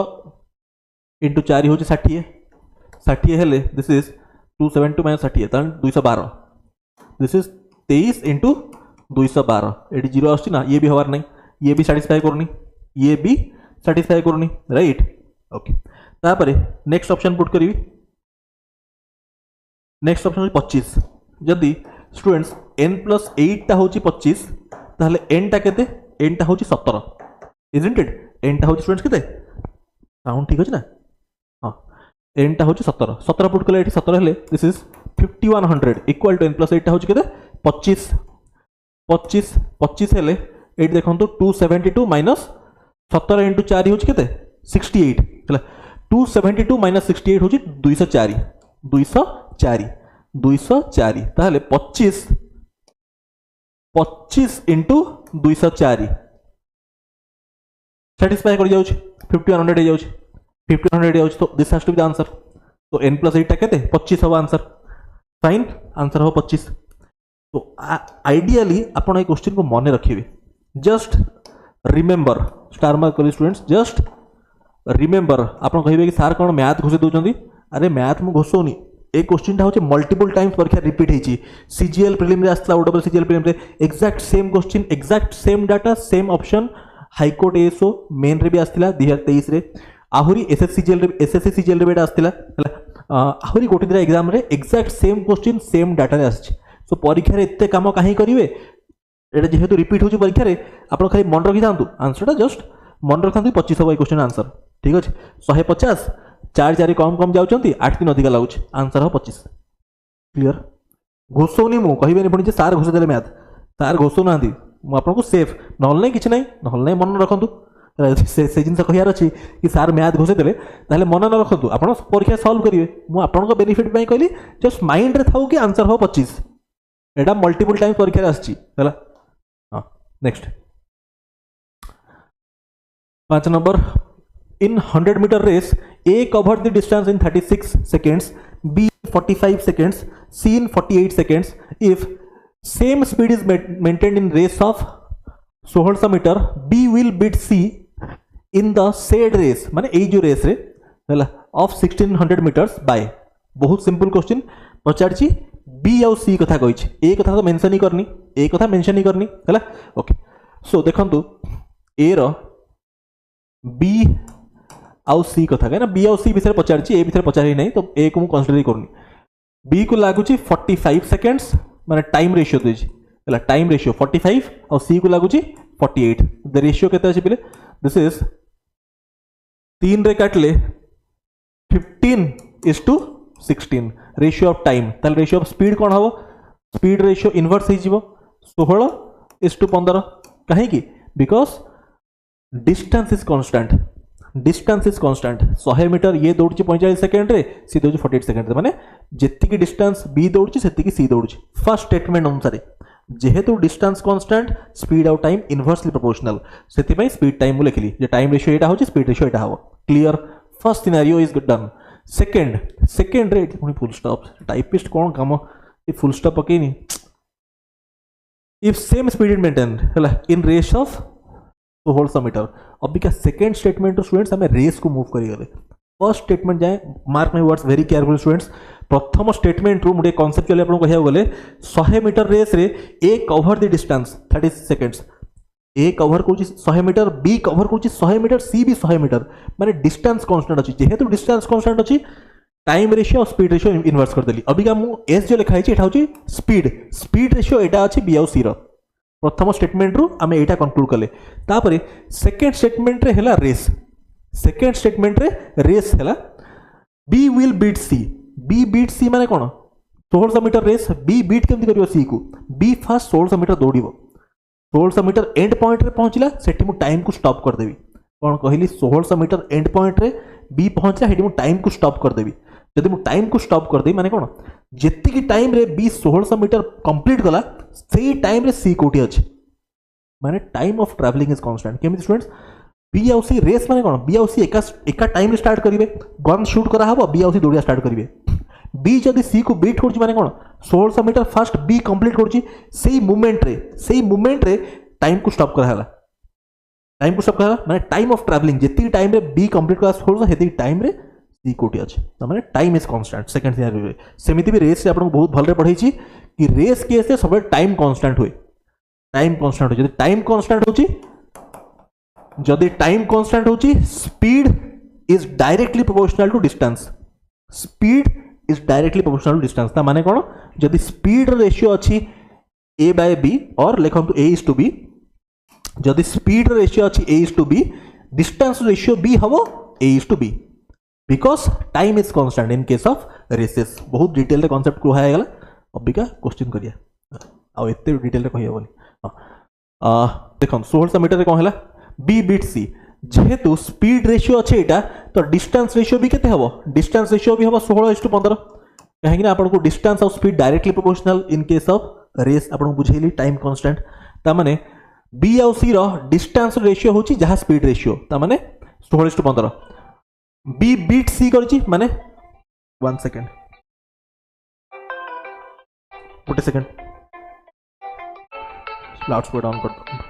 into 4 होची 60 हेले दिस इज 272 माइनस 60 तान 212 दिस इज 23 इंटू 212 एठी जीरो आछी ना ये भी हवार नहीं ये भी सैटिस्फाई करनी राइट ओके तापरे नेक्स्ट ऑप्शन पुट करी नेक्स्ट ऑप्शन 25 जदि स्टूडेंट्स n+8 टा होची 25 ताहले n टा केते n टा होची 17 इजंट इट n टा होची स्टूडेंट्स केते काउंट ठीक अछि ना हां n टा होची 17 पुट कले एठी 17 हेले this is 5100 equal to n+8 टा होची केते 25 हेले एठी देखंतु 272 माइनस 17 इंटू 4 होची केते 68 हला 272 माइनस 68 होची 204 ताहले 25 इंटू 204 satisfy कर जाउछ 50 100 हो जाउछ 50 100 हो जाउछ तो this has to be the answer तो n + 8 टा केते 25 हो आंसर फाइन आंसर हो 25 तो आइडियली आपण ए क्वेश्चन को मन रखिबे जस्ट रिमेंबर स्टार मार्क कर स्टूडेंट्स जस्ट रिमेंबर आपण कहिबे कि सर कोन मैथ घोषे दोचंदी अरे मैथ मु घोषोनी ए क्वेश्चन होचे मल्टीपल टाइम्स परीक्षा रिपीट हेची सीजीएल प्रीलिम रे आस्ला ओडबल सीजीएल प्रीलिम रे exact same question exact same data same option high court ASO main रे भी आस्तिला 2023 रे आहुरी एसएससी सीजीएल रे बेटा आस्तिला आहुरी गोटे दिरा एग्जाम रे exact same question same data रे आछि सो परीक्षा रे एते काम काहे करिवे एटा जेहेतु रिपीट होची परीक्षा रे आपण खाली मन रखि थांतु आंसर टा जस्ट मन रखंतु 25 हो क्वेश्चन आंसर ठीक अछि 150 4 4 कम कम जाउचंती 8 3 अधिक लागुच आंसर हो 25 क्लियर घोषोनी मु कहिबेनी पुनी जे सार घोष देले मैथ सार घोषो नांती मु आपनको सेफ नहल नै किछ नै नहल नै मन रखंतु से जिनस कहियार अछि कि सार मैथ घोषे देले ताले मन न रखंतु आपण परीक्षा सॉल्व करिवे मु आपनको बेनिफिट पई कहली जस्ट माइंड रे थाउ कि आंसर हो 25 एटा मल्टीपल टाइम परीक्षा रे आछि हला हां next 5 number in 100 meter race A covered the distance in 36 seconds B 45 seconds C in 48 seconds if same speed is maintained in race of 1600 meter B will beat C in the said race माने ए जो race रे हला of 1600 meters by बहुत simple question पचारची B और C कथा कहिछि ए कथा तो mention ही करनी ए कथा मेंशन ही करनी हला ओके सो देखंतु ए रो B आउ सी कथा कहीं बी आउ सी विषय पचारची ए विषय पचारि नहीं तो ए को मु कंसीडर करनी बी को लागुची 45 सेकेंड्स माने टाइम रेशियो देछि हला टाइम रेशियो 45 और सी को लागुची 48 द रेशियो केते अछि पले दिस इज 3 रे काटले 15:16 रेशियो ऑफ टाइम ताल रेशियो ऑफ स्पीड कोन हबो स्पीड रेशियो इनवर्स हे जिवो 16:15 काहे की because distance is constant distance is constant 100 meter ये दौड़ 45 सेकंड रे सी दौड़ 48 सेकंड रे माने जेतिकी डिस्टेंस बी दौड़ सेतिकी सी दौड़ फर्स्ट स्टेटमेंट अनुसार जेहेतु distance constant speed out time inversely proportional सेति पई स्पीड टाइम मु लिखली जे टाइम रेशियो एटा होची स्पीड रेशियो एटा हबो clear first scenario is done second रे पुनी फुल स्टॉप टाइपिस्ट कोन काम ए फुल स्टॉप पकेनी if same speed is maintain हला इन रेस ऑफ 1600 मीटर अभी क्या सेकेंड स्टेटमेंट स्टूडेंट्स हमें रेस को मूव करिगले फर्स्ट स्टेटमेंट जाए mark my words very careful students प्रथम स्टेटमेंट रू मुझे कॉन्सेप्चुअली आपन कहिया गले 100 मीटर रेस रे A cover the distance 30 seconds A cover कोची 100 मीटर बी कवर कोची 100 मीटर सी भी 100 मीटर माने डिस्टेंस कांस्टेंट अछि जेहेतु डिस्टेंस कांस्टेंट अछि टाइम रेशियो और स्पीड रेशियो इनवर्स कर देली अभी का मु एस जो लिखा है एटा होची स्पीड रेशियो एटा अछि बी और सी रो प्रथम स्टेटमेंट रू आमे एटा कंक्लूड कले तापरे सेकंड स्टेटमेंट रे हला रेस सेकंड स्टेटमेंट रे रेस हला बी विल बीट सी माने कोन 1600 मीटर रेस बी बीट केमति करियो सी को बी फर्स्ट 1600 मीटर दौड़िबो 1600 मीटर एंड पॉइंट रे पहुंचला सेठी मु टाइम को स्टॉप कर देबी कोन कहली 1600 मीटर एंड पॉइंट रे बी पहुंचला हेठी मु टाइम को स्टॉप कर देबी जदि मु टाइम को स्टॉप कर देबी माने कोन जेति की टाइम रे बी 1600 मीटर कंप्लीट कला सेही टाइम रे सी कोठी अछि माने time of travelling is constant केमिति स्टूडेंट्स बी आउ सी रेस माने कोन बी आउ सी एका टाइम रे स्टार्ट करिवे गन शूट करा हबो बी आउ सी दौड़िया स्टार्ट करिवे बी जदि सी को बीट करछि माने कोन 1600 मीटर फर्स्ट बी कंप्लीट करछि सेही मोमेंट रे टाइम को स्टॉप करा हला माने टाइम ऑफ ट्रैवलिंग जेति टाइम रे बी कंप्लीट कला 1600 हेति टाइम रे सी कोठी अछि त माने time is constant second scenario रे सेमिति भी रेस से आपन बहुत भलरे पढै छी कि रेस केस से सब टाइम कांस्टेंट होय जदि टाइम कांस्टेंट होची जदि टाइम कांस्टेंट होची speed is directly proportional to distance ता माने कोन जदि स्पीड रेशियो अछि a बाय b और लिखंतु a is to b जदि स्पीड रेशियो अछि a is to b distance ratio b हबो a is to b because time is constant in case of races बहुत डिटेल रे concept को है गला अभी का क्वेश्चन करिया आ एते डिटेल रे कहिया बोली देखो 1600 मीटर रे कोन हला बी बीट सी जेहेतु स्पीड रेशियो अच्छे एटा तो डिस्टेंस रेशियो भी केते हबो डिस्टेंस रेशियो भी हबो 16:15 कहीं ना आपन को डिस्टेंस और speed directly proportional in case of race आपन बुझेली टाइम कांस्टेंट ता माने बी आउ सी रो डिस्टेंस रेशियो होची जहाँ स्पीड रेशियो ता माने 16:15 बी बीट सी करची माने 1 सेकंड गोटे सेकंड लाउड स्पीकर ऑन कर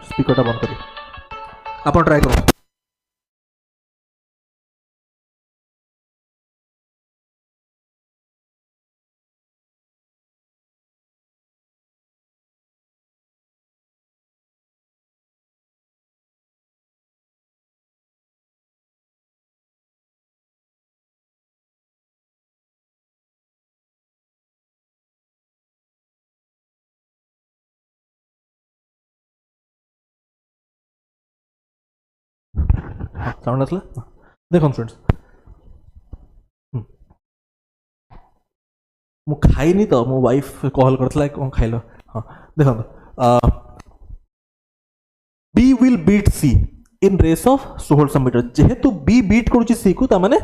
स्पीकर बंद करी आप ट्राई करो साउंड आसला देखो स्टूडेंट्स मु खाइनी तो मो वाइफ कॉल करथला कौन खाइलो हाँ देखो B will beat C in race of 1600 meter जेहेतु बी बीट करूची सी को ता माने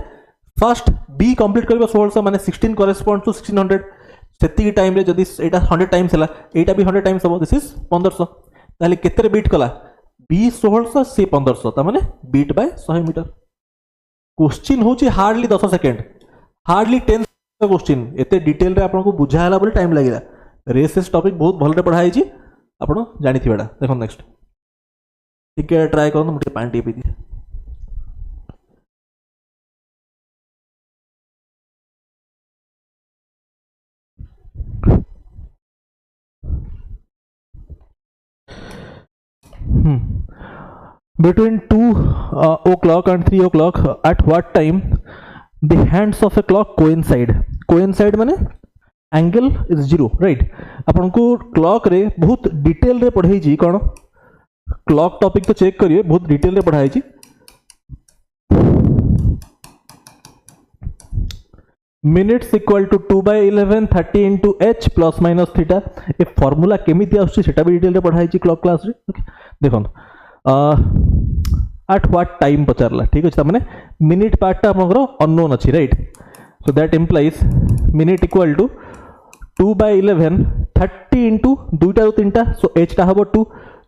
फर्स्ट बी कंप्लीट करबा 1600 माने 16 करेस्पोंड टू 1600 सेति टाइम रे जदी एटा 100 टाइम्स हला एटा भी 100 टाइम्स हो दिस इज 1500 ताले केते रे बीट कला बी 1600 सी 1500 ता माने बीट बाय 100 मीटर क्वेश्चन होची हार्डली 10 सेकंड हार्डली 10 क्वेश्चन एते डिटेल रे आपन को बुझायला बोले टाइम लागिला रेसेस टॉपिक बहुत भल रे पढ़ाई छी आपन जानि थिबेडा देखो नेक्स्ट ठीक है ट्राई करो मुझे पानी T P the Between 2 o'clock and 3 o'clock, at what time the hands of a clock coincide? Coincide माने angle is 0, right? अपन को clock रे बहुत डिटेल रे पढ़ाई जी कौन क्लॉक टॉपिक तो चेक करिए बहुत डिटेल रे पढ़ाई छी minutes equal to 2/11 30 into h plus minus theta ए फॉर्मूला केमिति आछी सेटा भी डिटेल रे पढ़ाई छी क्लॉक क्लास रे ओके देखो at what time पचारला ठीक अछि त माने मिनिट पार्ट ता हमरो अननोन अछि right so that implies minute equal to 2/11 30 into दुईटा रो तीनटा सो h ता हबो 2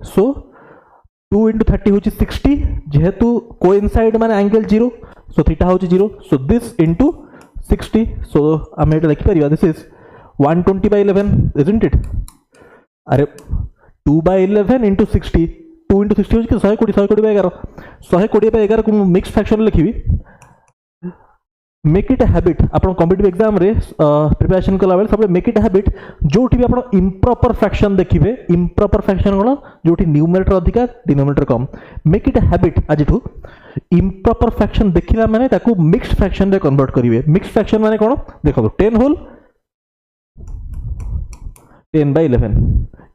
सो 2 into 30 होची 60 जेहेतु कोइंसाइड माने एंगल 0 सो थीटा होची 0 सो दिस into 60 सो हम एटा लिखि परिबा दिस इज 120/11 isn't it अरे 2/11 into 60 2 into 60 होची 100 कोटी 11 को मिक्स फ्रैक्शन लिखिबी मेक इट अ हैबिट आपण कॉम्पिटिटिव एग्जाम रे प्रिपरेशन कला बेले सब मेक इट अ हैबिट जोठी भी आपण इम्प्रॉपर फ्रैक्शन देखिबे इम्प्रॉपर फ्रैक्शन कोन जोठी न्यूमरेटर अधिका डिनोमिनेटर कम मेक इट अ हैबिट आज ठू इम्प्रॉपर फ्रैक्शन देखिला माने ताकू मिक्स्ड फ्रैक्शन रे कन्वर्ट करिवे मिक्स्ड फ्रैक्शन माने कोन देखो 10 होल 10/11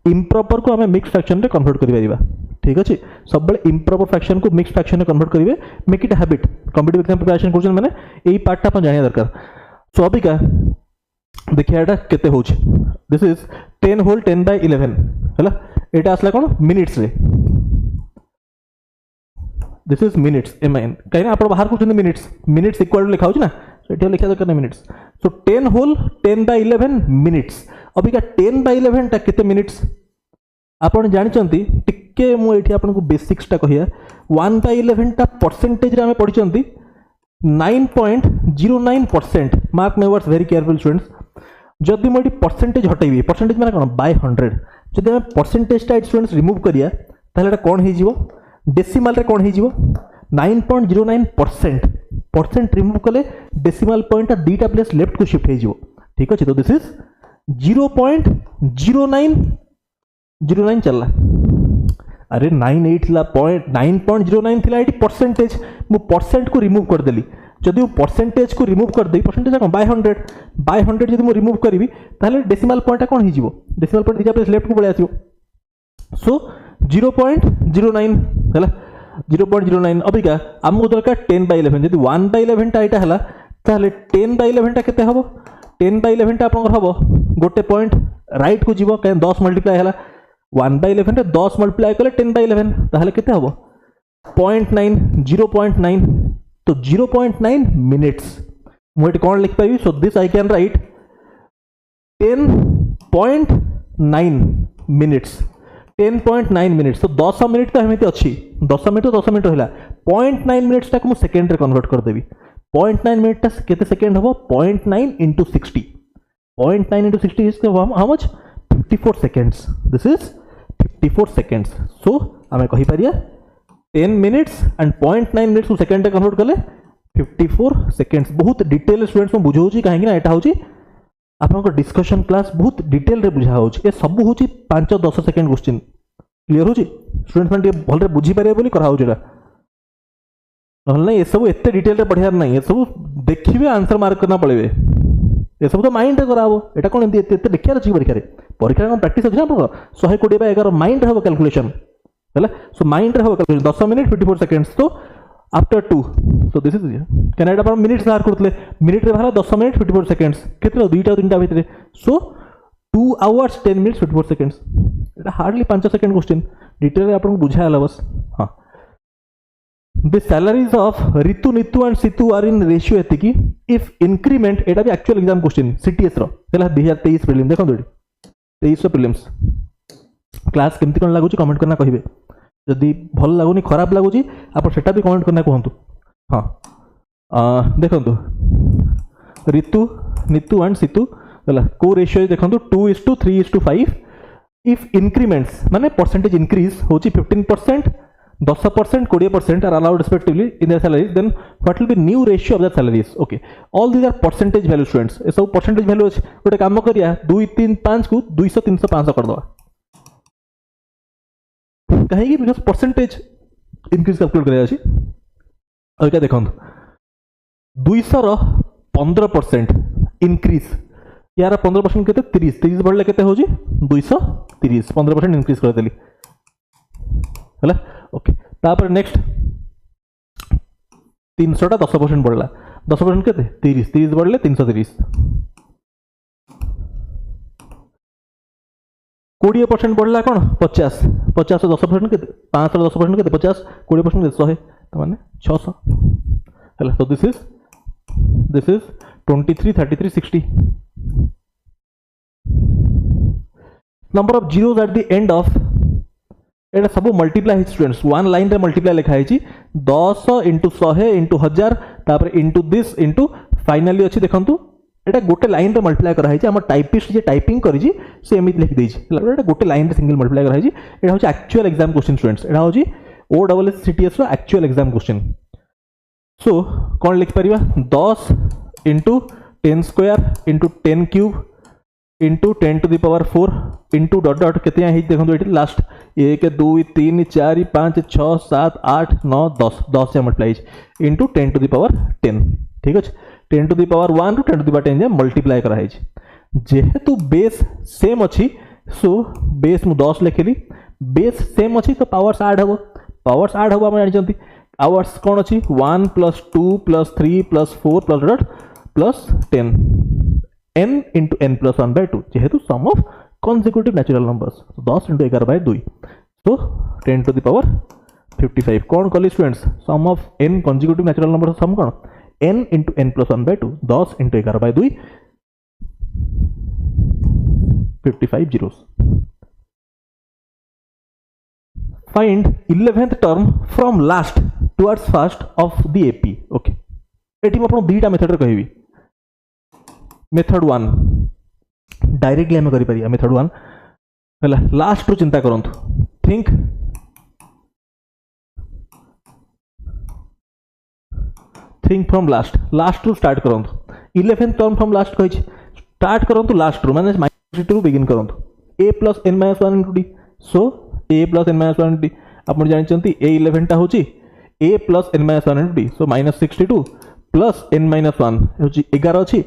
इम्प्रॉपर को हमें मिक्स्ड फ्रैक्शन रे कन्वर्ट करि परिबा ठीक अछि सब बेले इम्प्रॉपर फ्रैक्शन को मिक्स्ड फ्रैक्शन रे कन्वर्ट करिवे make it a habit competitive exam preparation करछन माने एई पार्ट ता अपन जानिया दरकार सो अबिका देखिया एटा केते होछ दिस इज 10 होल 10/11 हला एटा असला कोन मिनिट्स रे this is minutes M N कहीं आप बाहर कर मिनिट्स मिनिट्स इक्वल टू लिखा हो ना ये लिखा दरकार मिनिट्स सो 10 होल 10/11 मिनिट्स अबिका 10/11 टा केते मिनिट्स आपण जानिचंती टिके मु एठी आपन को बेसिक्स टा कहिया 1/11 टा परसेंटेज रे हम पढिचंती 9.09% mark my words very careful students जदि मोटी परसेंटेज हटेबी परसेंटेज माने कोन बाय 100 जदि हम परसेंटेज टा स्टूडेंट्स रिमूव करिया ताले एटा कोन हे जीवो डेसिमल रे कोन हे जीवो 9.09% परसेंट रिमूव कले डेसिमल पॉइंट दीटा प्लेस लेफ्ट को शिफ्ट हे जीवो ठीक अछि तो दिस इज 0.09 चलला अरे 98 ला पॉइंट 9.09 थिला एटी परसेंटेज मु परसेंट को रिमूव कर देली जदि परसेंटेज को रिमूव कर दे परसेंटेज कोन बाय 100 जदि मु रिमूव करबी ताले डेसिमल पॉइंट कोन हे जीवो डेसिमल पॉइंट दीटा प्लेस लेफ्ट को पळे आसीबो सो 0.09 हला 0.09 अबिका हमको दरकार 10/11 जदि 1/11 टा एटा हला ताले 10/11 टा केते हबो 10/11 टा आपन हबो गोटे पॉइंट राइट को जीवो कै 10 मल्टीप्लाई हला 1/11 रे 10 मल्टीप्लाई कले 10/11 ताले केते हबो 0.9 0.9 तो 0.9 मिनिट्स मोटे कोन लिख पाइबी so this I can write 10.9 minutes 10.9 minutes तो 10 मिनिट तो एमती अच्छी 10 मिनिट तो 10 मिनिट रहा 0.9 मिनिट्स टाक मुझे सेकेंड कन्वर्ट करदेवी 0.9 मिनिट के सेकेंड हम 0.9 into 60 0.9 into 60 is how much 54 seconds this is 54 seconds so आम कहीपर 10 minutes and 0.9 minutes second convert कले 54 सेकेंड्स बहुत डिटेल स्टूडेंट्स में बुझाऊँ कहीं यहाँ हूँ आपन डिस्कशन क्लास बहुत डिटेल रे बुझा हो सब हूँ 5-10 सेकेंड क्वेश्चन क्लीयर हो स्टूडेंट्स मैंने भल बुझीपारे बोली करा ना ये सब एत डिटेल रे पढ़ार ना ये सब देखिए आंसर मार्क करना पड़े ये सब तो माइंड कराव यहाँ कौन एमती लिखार अच्छी परीक्षा परीक्षा कौन प्राक्ट अच्छे ना 120/11 माइंड हम कैलकुलेशन है सो माइंड हम कैलकुलेशन 10 मिनिट 54 सेकेंड्स तो आफ्टर 2 सो दिस इज क्या आप मिनिट्स बाहर करते मिनिट रे बाहर 10 मिनिट 54 सेकेंड्स केते 2टा 3टा भितर सो 2 hours 10 minutes 54 सेकेंड्स এটা हार्डली 5 सेकेंड क्वेश्चन डिटेल रे आपन बुझाला बस हाँ the salaries of Ritu Nitu and Situ are in ratio एतिकी if increment एटा भी एक्चुअल एग्जाम क्वेश्चन CTS रो हला 2023 प्रीलिम देखो 23 प्रीलिम्स क्लास केमती कोन लागुची कमेंट करना कहिबे जदि भल लगुनि खराब लगुची आप सेटा भी कमेंट करना कहतु हाँ देखो ऋतु नीतू एंड सीतू है को रेशियो देखो 2:3:5 इफ इंक्रीमेंट्स माने परसेंटेज इंक्रीज हो 15% 10% 20% are allowed respectively in their salaries then what will be new ratio of the salaries okay all these are percentage value students ए सब परसेंटेज वैल्यू अछि गोटे काम करिया 2 3 5 को 200 300 500 कर दवा कहीं बिकॉज परसेंटेज इनक्रीज कैलकुलेट कराया अछि और क्या देखो 200 15% इनक्रीज यार 15% के 30 बढ़ले के हो 230 15% इनक्रीज कर देली है ओके तापर नेक्स्ट 300 टा 10% बढ़ला 10% के 30 बढ़ले 330 20% बढ़ला कौन 50 10% के 500 10% के 50 20% के 100 तो माने 600 है so this is 23 33 60 number of zeros at the end of एटा सब मल्टीप्लाई स्टूडेंट्स वन लाइन रे मल्टीप्लाई लिखा है 10 इंटू 100 इंटू 1000 तापर इंटू दिस इंटू फाइनली अच्छी देखंतु एटा गोटे लाइन रे मल्टीप्लाई करा है हम टाइपिस्ट जे टाइपिंग करी से एमित लिख देछि एटा गोटे लाइन रे सिंगल मल्टीप्लाई करा है एटा होची एक्चुअल एग्जाम क्वेश्चन स्टूडेंट्स एटा होची OSS CTS रो एक्चुअल एग्जाम क्वेश्चन सो कौन लिख परिबा 10 into 10 square into 10 cube into 10 to the power 4 into dot dot के देखो ये लास्ट 1 2 3 4 5 6 7 8 9 10 से multiply into 10 to the power 10 ठीक अच्छे 10 to the power 1 to 10 to the power 10 multiply कराई जेहेतु बेस सेम अच्छी सो बेस मु 10 लिखिली बेस सेम अच्छी तो पावर्स ऐड हम आम जानते आवर्स कौन अच्छी 1 + 2 + 3 + 4 + dot plus 10 n into n plus 1/2 जेहेतु सम of consecutive natural numbers so 10 into 11/2 so 10 to the power 55 कौन कली students sum of n consecutive natural numbers sum कौन n into n plus 1/2 10 into 11/2 55 zeros find 11th term from last towards first of the AP okay eighty आपण दुईटा method रे कहबी method 1 directly हमें करि परिया मेथड 1 हला लास्ट रो चिंता करंतु थिंक फ्रॉम लास्ट रो स्टार्ट करंतु 11th टर्म फ्रॉम लास्ट कहि स्टार्ट करंतु लास्ट रो माने -62 रो बिगिन करंतु a + n - 1 * d so a + n - 1 * d आपण जानचंती a 11 टा होची a + n - 1 * d so -62 + n - 1 होची 11 अछि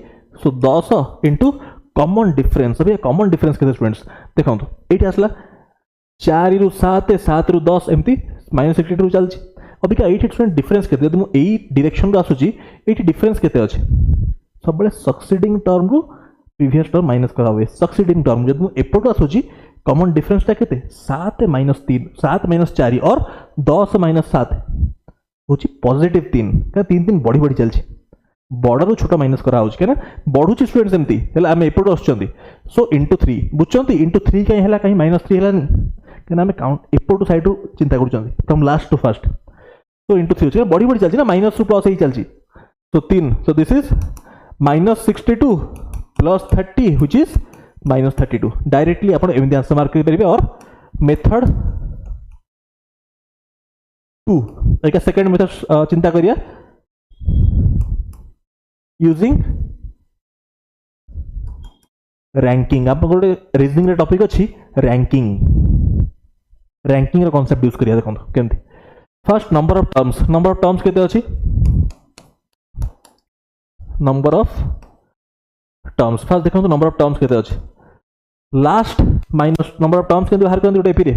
सो 10 इंटू कॉमन डिफरेंस अभी कॉमन डिफरेंस के स्टूडेंट्स देखो ये आसला 4 रु 7 7 रु 10 एमती -62 चलछि अभी का 8 स्टूडेंट डिफरेंस केते यदि मु एई डायरेक्शन रो आसुची एटी डिफरेंस केते अछि सब बळे सक्सीडिंग टर्म रु प्रीवियस टर्म माइनस करा हुए सक्सीडिंग टर्म यदि मु एपटो आसुची कॉमन डिफरेंस ता केते 7 - 3 7 - 4 और 10 - 7 होची पॉजिटिव 3 का 3 3 बढ़ी बढ़ी चलछि बॉर्डर छोटा माइनस करा होची केना बढ़ुची स्टूडेंट्स एमती हला हम एपटो आछंती सो * 3 बुझचंती * 3 कहीं हला कहीं -3 हलानी कहीं आम काउंट एपटू साइड रू चिंता कर फ्रॉम लास्ट टू फर्स्ट तो इंटू 3 अच्छे बढ़ी बढ़ी चलती ना माइनस टू प्लस ही चलती तो 3 so this is -62 plus 30 which is -32 directly आप एमती आंसर मार्क करेंगे और मेथड 2 एक सेकेंड मेथड चिंता करिया यूजिंग रैंकिंग आप गोटे रीजनिंग रे टॉपिक अच्छी रैंकिंग रो कांसेप्ट यूज करिया देखो केमती फर्स्ट नंबर ऑफ टर्म्स केते अछि नंबर ऑफ टर्म्स फर्स्ट देखो नंबर ऑफ टर्म्स केते अछि last minus number of terms केते बाहर करन गोटे एपी रे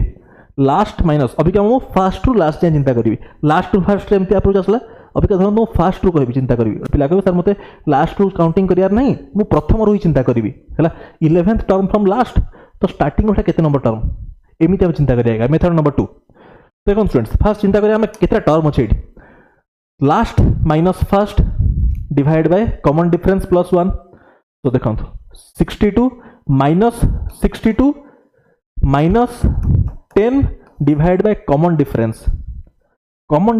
लास्ट माइनस अभी क्या मु फर्स्ट टू लास्ट जाय चिंता करिवि लास्ट टू फर्स्ट एमती अप्रोच आसला अभी क्या धरन फर्स्ट रू कहबी चिंता करिवि पिला कहबे सर मते लास्ट रू काउंटिंग करियार नहीं मु प्रथम रू ही चिंता करिवि हैला 11th टर्म फ्रॉम लास्ट तो स्टार्टिंग उठा केते नंबर टर्म एमिति हम चिंता करिएगा मेथड नंबर 2 देखो स्टूडेंट्स फर्स्ट चिंता करिया हम केते टर्म अछि last minus first divide by common difference plus 1 तो देखो 62 minus 10 divide by common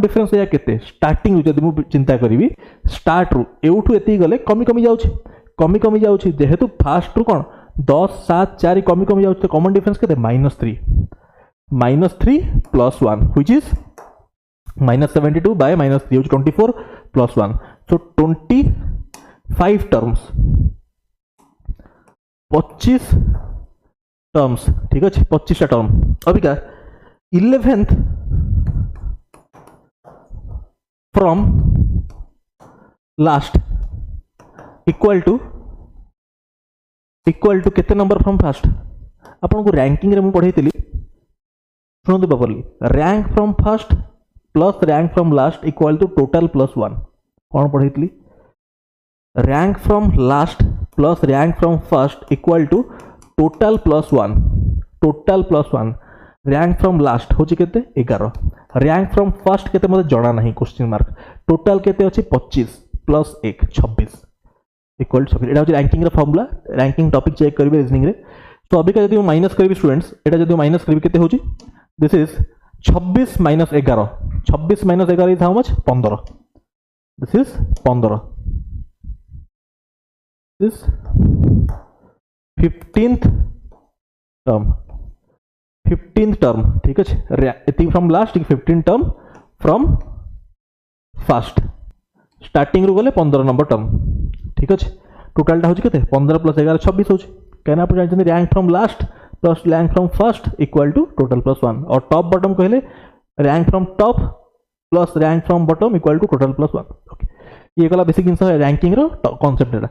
difference या केते स्टार्टिंग जदि मु चिंता करिवि स्टार्ट रू एउठू एति गले कमी जाउछि जेहेतु फास्ट रू कोन 10 7 4 कमी जाउछि तो कॉमन डिफरेंस केते -3 plus 1 which is -72 by -3 which 24 plus 1 so 25 terms 25 terms ठीक अच्छे 25 टर्म अभी क्या 11th from last equal to केते नंबर फ्रॉम फर्स्ट आपन को रैंकिंग रे मु पढ़ाई शुणु properly rank from first plus rank from last equal to total plus 1 कौन पढ़ाई rank from last plus rank from first equal to total plus 1 rank from last होची केते 11 रैंक फ्रॉम फर्स्ट केते मते जणा नहीं क्वेश्चन मार्क टोटल केते अछि 25 प्लस 1 26 इक्वल 26 एटा होची रैंकिंग रे फार्मूला रैंकिंग टॉपिक चेक करिवे रीजनिंग रे तो अभी का जदि माइनस करिवे स्टूडेंट्स एटा जदि माइनस करिवे केते होची this is 26 minus 11 26 minus 11 is how much 15 this is 15 this 15th term ठीक है एति from last 15 term from first starting रू गले 15 नंबर टर्म ठीक है टोटल टा होची केते 15 प्लस 11 26 होची कहना आप जानते rank from last plus rank from first equal to total plus 1 और टॉप बॉटम कहले rank from top plus rank from bottom equal to total plus 1 okay ये गला बेसिक जिंस रैंकिंग रो कांसेप्ट एटा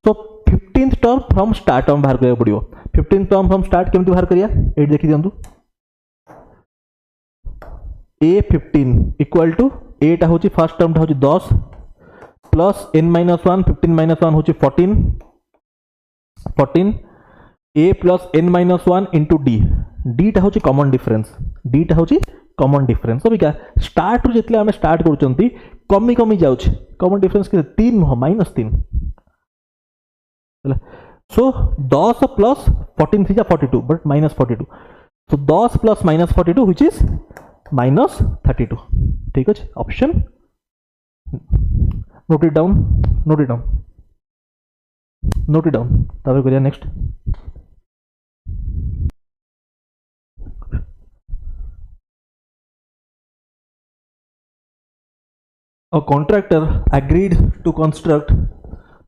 तो 15th टर्म फ्रॉम स्टार्ट हम बाहर करिया पड़ियो 15th टर्म फ्रॉम स्टार्ट केमति बाहर करिया एट देखि दियंतु a15 इक्वल टू a टा होची फर्स्ट टर्म टा होची 10 प्लस n - 1 15 - 1 होची 14 a plus n - 1 into d टा होची कॉमन डिफरेंस अभी क्या स्टार्ट रू जितले हमें स्टार्ट करचंती कमी जाउछ कॉमन डिफरेंस के 3 -3 सो 10 प्लस 14 थी 42 but -42 so 10 plus -42 which is -32 ठीक है ऑप्शन नोट इट डाउन तब करिया next A contractor agreed to construct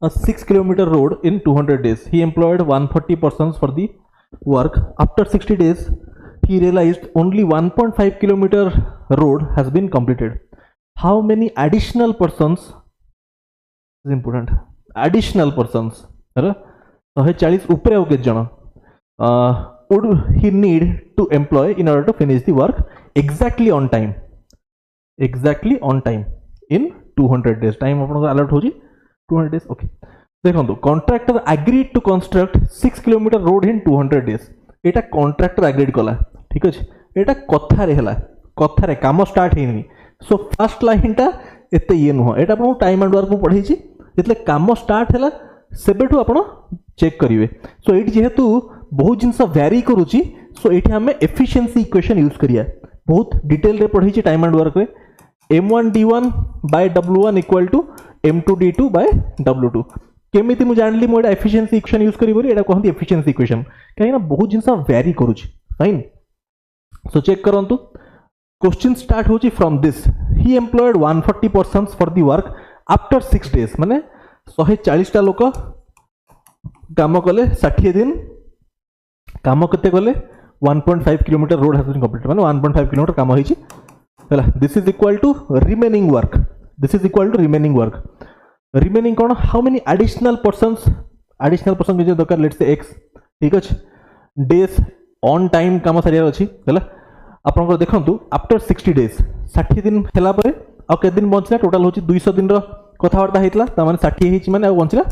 a 6-kilometer road in 200 days. He employed 140 persons for the work. After 60 days, he realized only 1.5 kilometer road has been completed. How many additional persons is important? Additional persons. 140 ऊपर हो कितने जन would he need to employ in order to finish the work exactly on time? Exactly on time. In 200 days time आपन alert हो जी 200 days okay देखो contractor agreed to construct 6 kilometre road in 200 days एटा contractor agreed कला ठीक अछि एटा कथा रे हला कथा रे काम स्टार्ट हेनी सो फर्स्ट लाइन टा एते ये नुह एटा आपन टाइम एंड वर्क पढ़ी छी जेतले काम स्टार्ट हला सेबेठू आपन चेक करिवे सो एटी जेहेतु बहुत जिंस वेरी करूची सो ये आम एफिशिएंसी इक्वेशन यूज करिया बहुत डिटेल रे पढ़ी टाइम एंड वर्क रे m1d1 bye w1 equal to m2d2 bye w2 केमिति मु जानली मु एटा एफिशिएंसी इक्वेशन यूज करी बोली एटा कहंती एफिशिएंसी इक्वेशन काहे ना बहुत जिंस वेरी करूची फाइन सो चेक करंतु क्वेश्चन स्टार्ट होची from this he employed 140 persons for the work after 6 days माने 140 टा लोक काम कले 60 दिन काम केते कले 1.5 kilometre road has been complete माने 1.5 किलोमीटर काम होईची हला this is equal to remaining work this is equal to remaining work remaining कौन हाउ मेनी एडिशनल पर्सन के दरकार लेट्स से x ठीक अछि डेज ऑन टाइम काम सारिया अछि हला आपन देखंतु आफ्टर 60 डेज 60 दिन हेला परे आ के दिन बंचला टोटल होची 200 दिन रो कथावार्ता हेतला त माने 60 हेची माने आ बंचला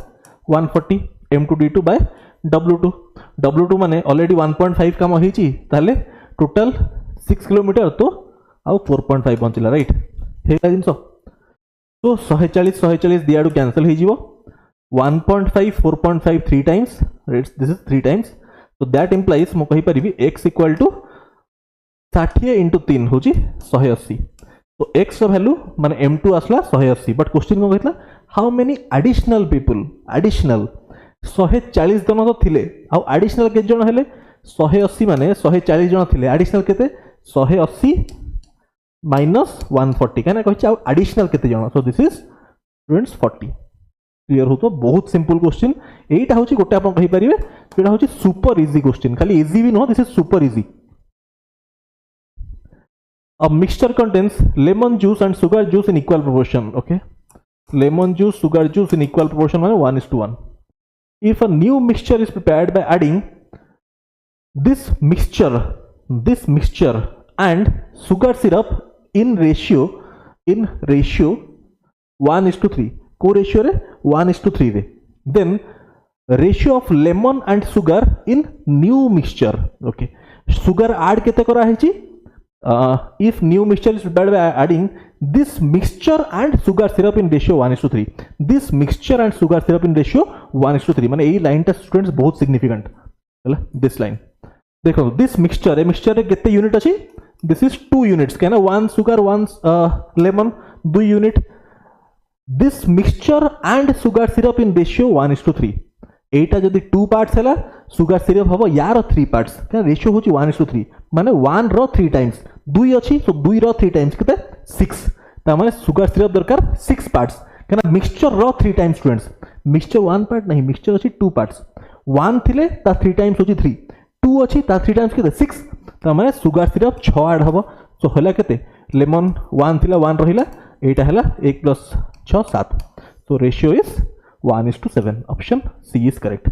140 m2d2 बाय w2 माने ऑलरेडी 1.5 काम हेची ताले टोटल 6 किलोमीटर तो आ 4.5 बंचला राइट हेला जिंसो तो 140 दियाडू कैंसिल हो जीवो 1.5 4.5 3 times this is 3 times so that implies मो कहि परिबी x इक्वल टू 60 into 3 होची 180 तो x रो वैल्यू माने m2 आसला 180 बट क्वेश्चन को कहतला how many additional people additional 140 जन तो थिले आ एडिशनल के जन हेले 180 माने 140 जन थिले एडिशनल केते 180 माइनस 140 कहना कहि एडिशनल केते जन so this is students 40 clear हो तो बहुत सिंपल क्वेश्चन एटा होची गोटे आपन कहि परिबे एटा होची सुपर इजी क्वेश्चन खाली इजी भी no this is super easy a mixture contains lemon juice and sugar juice in equal proportion okay lemon juice sugar juice in equal proportion माने 1:1 if a new mixture is prepared by adding this mixture and sugar syrup in ratio 1:3 को ratio रे 1:3 रे then ratio of lemon and sugar in new mixture okay sugar add केते करा हेची if new mixture is prepared by adding this mixture and sugar syrup in ratio 1:3 this mixture and sugar syrup in ratio 1:3 माने एई line ता students बहुत significant हला this line देखो this mixture a mixture रे केते यूनिट अछि this is 2 units कहना 1 sugar 1 lemon 2 unit this mixture and sugar syrup in ratio 1:3 एटा जदी 2 पार्ट्स हैला sugar syrup हबो यार 3 पार्ट्स कहना रेशियो होची 1:3 माने 1 रो 3 टाइम्स 2 अछि सो 2 रो 3 टाइम्स केते 6 ता माने sugar syrup दरकार 6 पार्ट्स कहना मिक्सचर रो 3 टाइम्स स्टूडेंट्स मिक्सचर 1 पार्ट नहीं मिक्सचर अछि 2 पार्ट्स 1 थिले ता 3 टाइम्स होची 3 2 अछि ता 3 टाइम्स केते 6 तो माने सुगर सिरप 6 ऐड हबो सो होला केते लेमन 1 थिला 1 रहिला एटा हला 1 + 6 7 so ratio is 1:7 option C is correct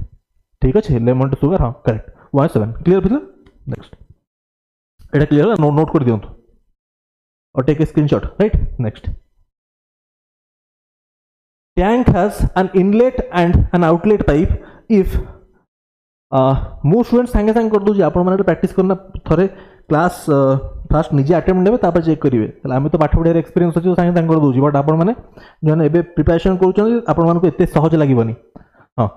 ठीक अछि लेमन टू सुगर हां करेक्ट 1:7 क्लियर बिला नेक्स्ट एटा क्लियर है नोट कर दियंतु और take a screenshot right next tank has an inlet and an outlet pipe if मो स्टूडेंट संगे संगे कर दूजी आपण माने प्रैक्टिस करना थरे क्लास फास्ट निजे अटेम्प्ट नेबे तापर चेक करिवे तला हमें तो पाठ पढिया एक्सपीरियंस अछि संगे संगे कर दूजी बट आपण माने जने एबे प्रिपरेशन करूछन आपण मानको एते सहज लागिबनी हां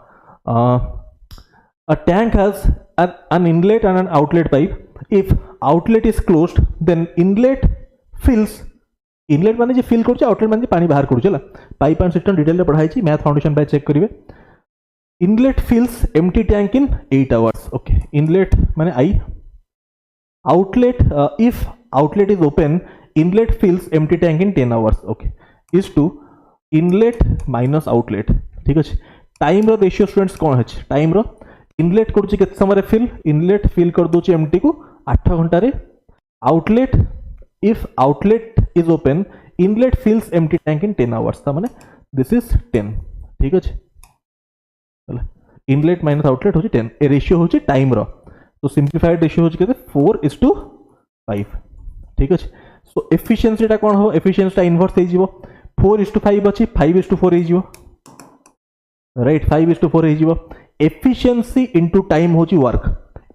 a tank has an inlet and an outlet pipe if outlet is closed then inlet fills inlet माने जे फिल करछ आउटलेट माने पानी बाहर करछ हला पाइप एंड सिस्टम डिटेल रे पढाई छी मैथ फाउंडेशन पे चेक करिवे inlet fills empty tank in 8 hours okay inlet माने I outlet if outlet is open inlet fills empty tank in 10 hours okay is to inlet minus outlet ठीक अछि time row ratio students कोन अछि time रो inlet करूची केते समय रे fill inlet fill कर दोची empty को 8 घंटा रे outlet if outlet is open inlet fills empty tank in 10 hours ता माने दिस इज 10 ठीक अछि इनलेट माइनस आउटलेट होची 10 ए रेशियो होची टाइम रो तो सिंपलीफाइड रेशियो होची केते 4:5 ठीक अछि सो एफिशिएंसी टा कोन हो एफिशिएंसी टा इनवर्स हे जीवो 4:5 अछि 5:4 हे जीवो राइट 5:4 हे जीवो एफिशिएंसी इनटू टाइम होची work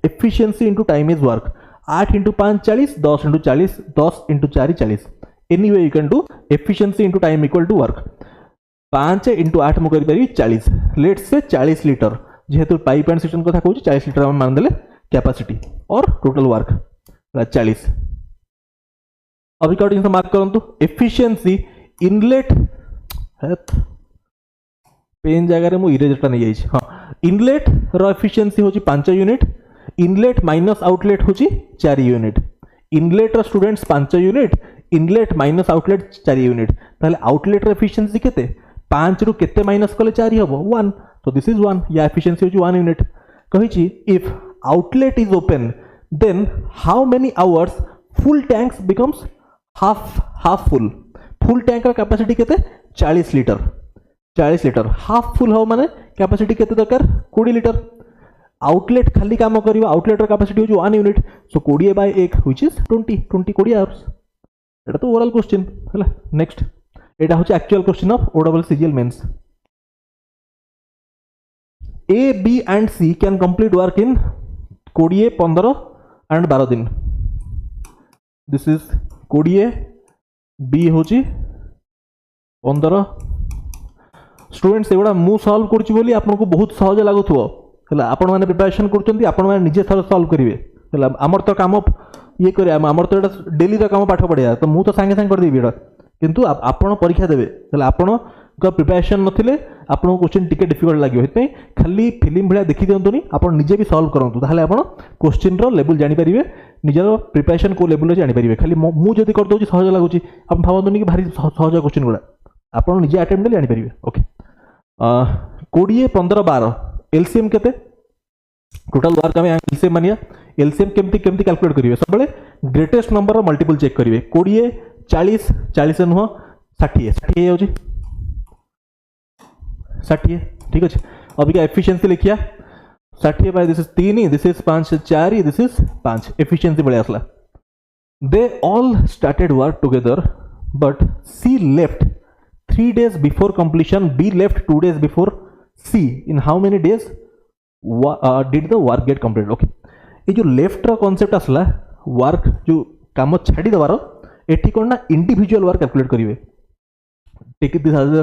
efficiency into time is work 8 × 5 40 10 × 40 10 × 4 40 anyway you can do efficiency into time equal to work 5 × 8 मु करि पारी 40 लेट्स से 40 लीटर जेहेतु पाइप एंड सिस्टम कथा कहूची 40 लीटर हम मान देले कैपेसिटी और टोटल वर्क 40। अभी क्या जिन मार्क करंतु एफिशिएंसी इनलेट पेन जगह मु इरेजरटा नहीं जाइए हाँ इनलेट रो एफिशिएंसी होची 5 यूनिट इनलेट माइनस आउटलेट होची 4 यूनिट इनलेट रो students 5 unit inlet minus outlet 4 unit ताहले आउटलेट रो एफिशिएंसी केते 5 रु केते माइनस कले 4 हबो 1 तो दिस इज 1 या एफिशिएंसी होची 1 यूनिट कहिची if outlet is open then how many hours full tanks becomes half full tank रो कैपेसिटी केते 40 लीटर हाफ फुल हो माने कैपेसिटी केते दरकार 20 लीटर आउटलेट खाली काम करियो आउटलेट रो कैपेसिटी होची 1 unit so 20 by 1 which is 20 hours एटा तो ओरल क्वेश्चन हला नेक्स्ट एटा होची actual question of OCCL mains A B and C can complete work in 20 15 and 12 दिन दिस इज 20 B होची 15 स्टूडेंट्स एगुड़ा मु सॉल्व करछि बोली आपनको बहुत सहज लागुथो हला आपण माने प्रिपरेशन करछंती आपण माने निजे थर सॉल्व करिवे हला हमर तो काम ये करे हमर तो एटा डेली दा काम पाठ पढिया तो मु तो संगे संग कर देबी एटा किंतु आपण परीक्षा देबे हला आपण का प्रिपरेशन नथिले आपण क्वेश्चन टिके डिफिकल्ट लागियो हेतै खाली फिल्म भलिया देखि दियंतुनी आपण निजे भी सॉल्व करंतु ताहले आपण क्वेश्चन रो लेवल जानि परिबे निजर प्रिपरेशन को लेवल रे जानि परिबे खाली मु जदी कर दोची सहज लागुची आपण भावंतुनी कि भारी सहज क्वेश्चन गुडा आपण निजे अटेम्प्ट ले जानि परिबे ओके 20 15 12 एलसीएम केते टोटल वर्क में एलसीएम मानिया एलसीएम केमती कैलकुलेट करिवे सब बेले ग्रेटेस्ट नंबर मल्टीपल चेक करिवे 20 40 40 नुह 60 60 होची 60 ठीक अछि अभी का एफिशिएंसी लिखिया 60 by this is 3 this is 5 4 this is 5 efficiency बळे असला they all started work together but C left 3 days before completion B left 2 days before C in how many days did the work get completed okay ये जो left रो concept असला work जो काम छाडी दवार एठी कोन ना इंडिविजुअल वर्क कैलकुलेट करिवे take this as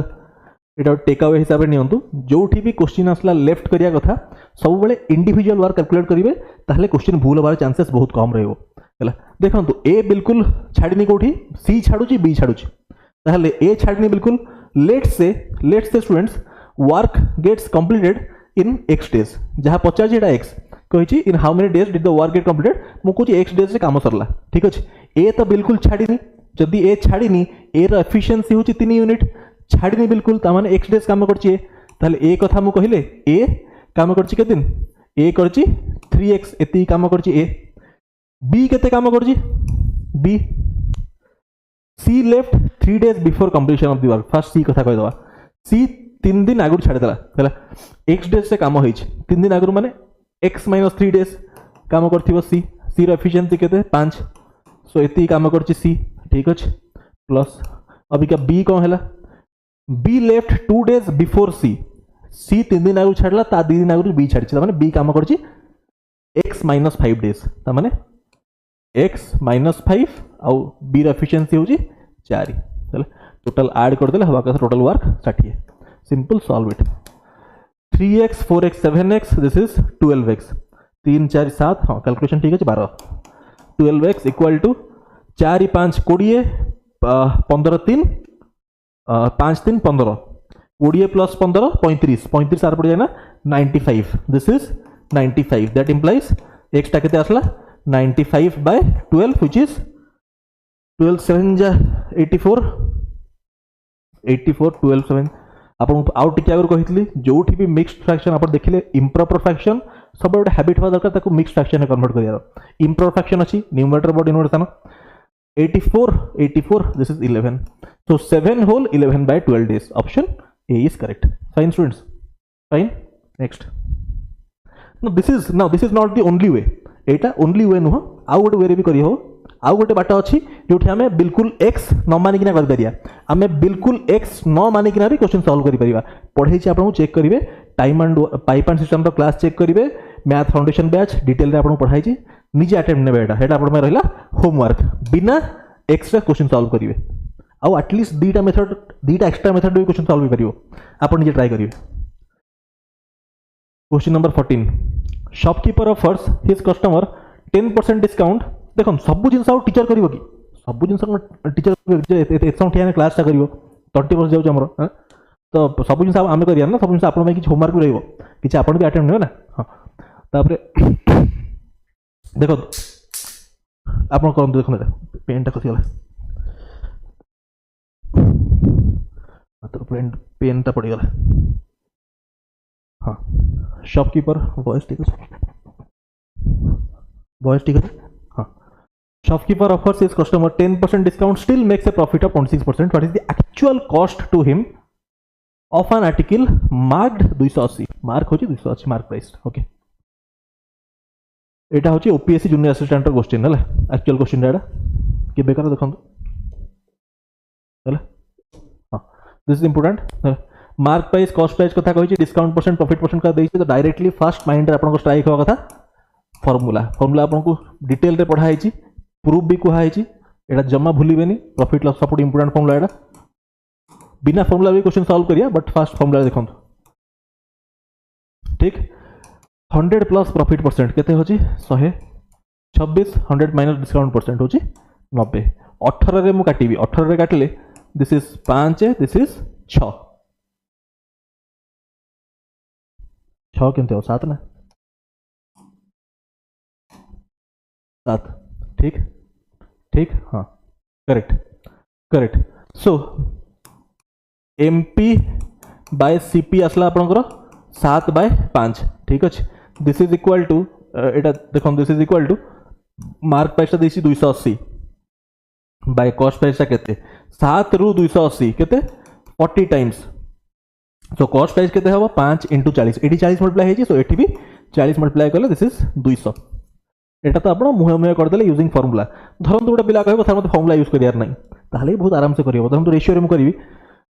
Etah take away हिसाब रे नियंतु जोठी भी क्वेश्चन असला लेफ्ट करिया कथा सब बेले इंडिविजुअल वर्क कैलकुलेट करिवे ताहले क्वेश्चन भूल होबार चांसेस बहुत कम रहइबो हला देखंतु ए बिल्कुल छाडनी कोठी सी छाडुची बी छाडुची ताहले ए छाडनी बिल्कुल let's say students work gets completed in x days जहां 50 जेटा x कहिछि in how many days did the work get completed मु कोछि x डेज से काम सरला ठीक अछि ए तो बिल्कुल छाडीनी जदी ए छाडीनी ए रो एफिशिएंसी होछि 3 यूनिट छाडीनी बिल्कुल ता माने x डेज काम करछि ताहले ए कथा मु कहिले ए काम करछि के दिन ए करछि 3x एती काम करछि ए b केते काम करछि b C left 3 days before completion of the work first C कथा कहि दवा C 3 दिन आगु छाडी देला हला x days से काम होई 3 दिन आगु माने x - 3 days काम करथिबो C रो एफिशिएंसी केते 5 सो एती काम करछि C ठीक अछि प्लस अभी का B कोन हला B left 2 days before C 3 दिन आगु छाडला ता 2 दिन आगु B छाडछि माने B काम करछि x - 5 days ता माने x - 5 आउ b रो एफिशिएंसी होची 4 चल टोटल ऐड कर देले हवा का total work 60 simple solve it 3x 4x 7x this is 12x 3 4 7 हां कैलकुलेशन ठीक है 12 12x equal to 4 5 20 15 3 5 3 15 20 plus 15 35 35 are पड़ जाए ना 95 this is 95 that implies x टा केते आसला 95 by 12 which is 12 7 ja 84 12 7 आपन आउट टिके आगर कहितली जोठी भी मिक्स्ड फ्रैक्शन आपन देखिले इम्प्रॉपर फ्रैक्शन सब गोटे हैबिट होवा दरकार ताको मिक्स्ड फ्रैक्शन कन्वर्ट करियार इम्प्रॉपर फ्रैक्शन अछि न्यूमरेटर बॉडी denominator 84 this is 11 so 7 whole 11 by 12 days option A is correct fine students fine next now this is not the only way Etah only way नुह आउ गोटे वे भी करी हो आउ गोटे बाट अच्छी जो हमें बिल्कुल x न मानिकिना कर परिया आमे बिल्कुल x न मानिकिना भी क्वेश्चन सॉल्व करि परिबा पढ़ै छी आपन चेक करिवे time and pipe and system रो क्लास चेक करिवे मैथ फाउंडेशन बैच डिटेल रे आपन पढ़ाई छी निजे अटेम्प्ट नेबे एटा आपन में रहला होमवर्क बिना x रे क्वेश्चन सॉल्व करिवे आउ एटलीस्ट दीटा एक्स्ट्रा मेथड भी क्वेश्चन सॉल्व करिवो आपन निजे ट्राई करिवे question number 14 shopkeeper offers his customer 10% discount देखो सब जिन टीचर कर सब जिन टीचर ठिया क्लासटा कर 20% जाऊँ आमर तो सब जिन आम कर ना सब जिन आप होमवर्क भी रही आप भी आटेम्प्ट ना हाँ तापर देखो आप करूँ देखो पेनटा खसीगला पेनटा पड़गला हाँ शॉपकीपर वॉइस ठीक है वॉइस ठीक है हाँ shopkeeper offers his customer 10% discount still makes a profit of 26%. What is the actual cost to him of an article marked 280 mark होची 280 मार्क प्राइस ओके एटा होची ओपीएससी जूनियर असिस्टेंट रो question हला एक्चुअल क्वेश्चन एटा के बेकार देखंतु हला हां this is important mark price cost price कथा कहि डिस्काउंट परसेंट प्रॉफिट परसेंट का देछि तो डायरेक्टली फर्स्ट माइंड रे आपन को स्ट्राइक होवा कथा फार्मूला फार्मूला आपन को डिटेल रे पढा आइछि प्रूफ भी कुहा आइछि एटा जम्मा भूलिबेनी profit loss support important formula एटा बिना फार्मूला भी क्वेश्चन सॉल्व करिया बट फर्स्ट फार्मूला देखंतु ठीक 100 प्लस प्रॉफिट परसेंट केते होची 126 100 माइनस डिस्काउंट परसेंट होची 90 18 रे मु काटिबी 18 रे काटले दिस इज 5 दिस इज 6 6 केनते हो 7 ना 7 ठीक ठीक हाँ correct correct so MP by CP आसला आपनकर 7/5 ठीक अच्छे दिस इज इक्वल टू एटा देखो this is equal to mark price देसी 280 बाय कॉस्ट प्राइस केते 7 रु 280 केते 40 टाइम्स सो कॉस्ट प्राइस केते हबो 5 × 40 एटी 40 मल्टीप्लाई हेजी सो एटी भी 40 मल्टीप्लाई करले दिस इज 200 एटा तो आपण मुहे मुहे कर देले यूजिंग फार्मूला धरन गोटे पिला कहबो सर मते फार्मूला यूज करियार नै ताले बहुत आराम से करियो धरन तो रेशियो रे मु करबी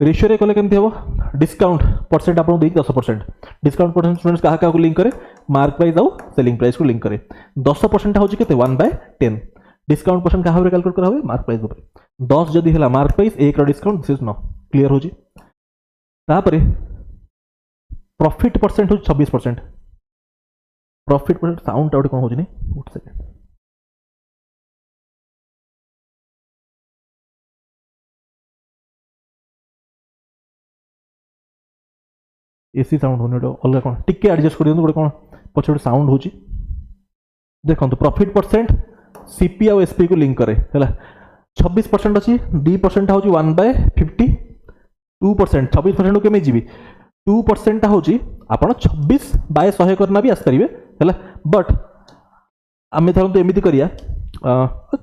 रेशियो रे कले केमति हबो डिस्काउंट परसेंट आपण देई 10% डिस्काउंट परसेंट स्टूडेंट्स कहा का को लिंक करे मार्क प्राइस आउ सेलिंग प्राइस को लिंक करे 10% होची केते 1/10 डिस्काउंट परसेंट कहा रे कैलकुलेट करा होय मार्क प्राइस ऊपर 10 जदी हला मार्क प्राइस 1 रो discount this is no clear होची तापरे प्रॉफिट परसेंट हो 26% प्रॉफिट परसेंट साउंड आउट कोन होची नै 1 सेकंड एसी साउंड होने अलग कौन टिके एडजस्ट कर गोटे कौन पछे गोटे साउंड होची देखो प्रॉफिट परसेंट सीपी और एसपी को लिंक करे है 26% अच्छी 2% हूँ 1/50 2% 26% केमी जी 2% हूँ आप 26/100 करना भी आसपारे है बट आम धरत एमती करिया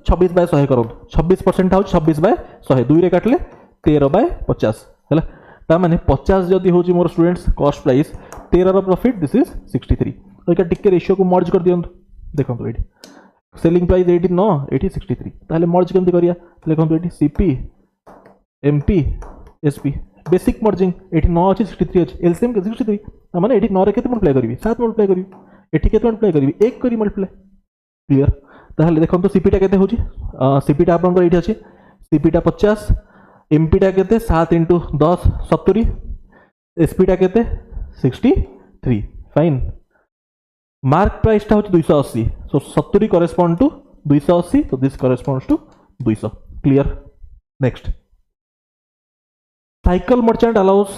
26/100 करूँ 26% हूँ 26/100 2 रे काटले 13/50 है ता माने 50 जदि होची मोर स्टूडेंट्स कॉस्ट प्राइस 13 रो प्रॉफिट दिस इज 63 तो एका टिके रेशियो को मर्ज कर दियंतु देखंतु एठी सेलिंग प्राइस 80 नो 80 63 ताले मर्ज केमति करिया देखंतु एठी CP MP SP basic merging एठी 9 अछि 63 अछि एलसीएम के 63 ता माने एठी 9 रे केते मल्टीप्लाई करबी 7 मल्टीप्लाई करबी एठी केते मल्टीप्लाई करबी 1 करी मल्टीप्लाई क्लियर ताले देखंतु सीपी टा केते होची सीपी टा आपन एठी अछि सीपी टा 50 एमपी टा केते 7 × 10 70 एसपी टा केते 63 फाइन मार्क प्राइस टा होची 280 सो 70 करेस्पोंड to 280 so this corresponds to 200 clear next cycle merchant allows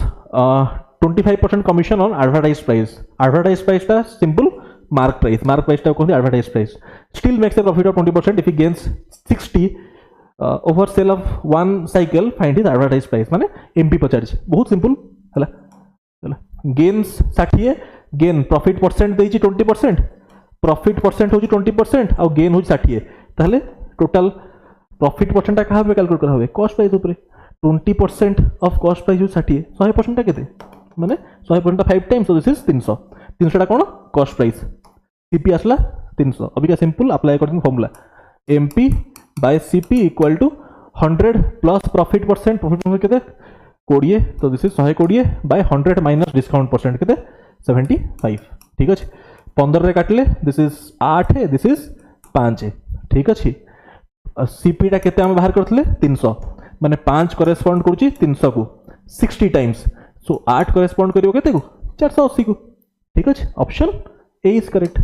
25% commission on advertised price टा simple mark price टा कहते advertised price still makes a profit of 20% if he gains 60 over sale of one cycle find his advertised price माने MP पचार बहुत simple है gains 60 gain profit percent देछि 20% profit percent होछि 20% और gain होछि 60 ताले टोटल प्रॉफिट परसेंट कहा पे कैलकुलेट करा होवे कॉस्ट प्राइस ऊपर 20% ऑफ कॉस्ट प्राइस होछि 60 100% टा केते माने 100% 5 टाइम्स सो दिस इज 300 300 टा कोन कॉस्ट प्राइस सीपी आसला 300 अभी का सिंपल अप्लाई करदिन formula MP by CP equal to 100 plus profit percent केते 20 तो this is 120 by 100 minus discount percent केते 75 ठीक अछि 15 रे काटले दिस इज 8 है दिस इज 5 है ठीक अछि सीपी टा केते हम बाहर करथले 300 माने 5 करेस्पोंड करूची 300 को 60 टाइम्स सो 8 करेस्पोंड करियो केते को 480 को ठीक अछि ऑप्शन ए इज करेक्ट।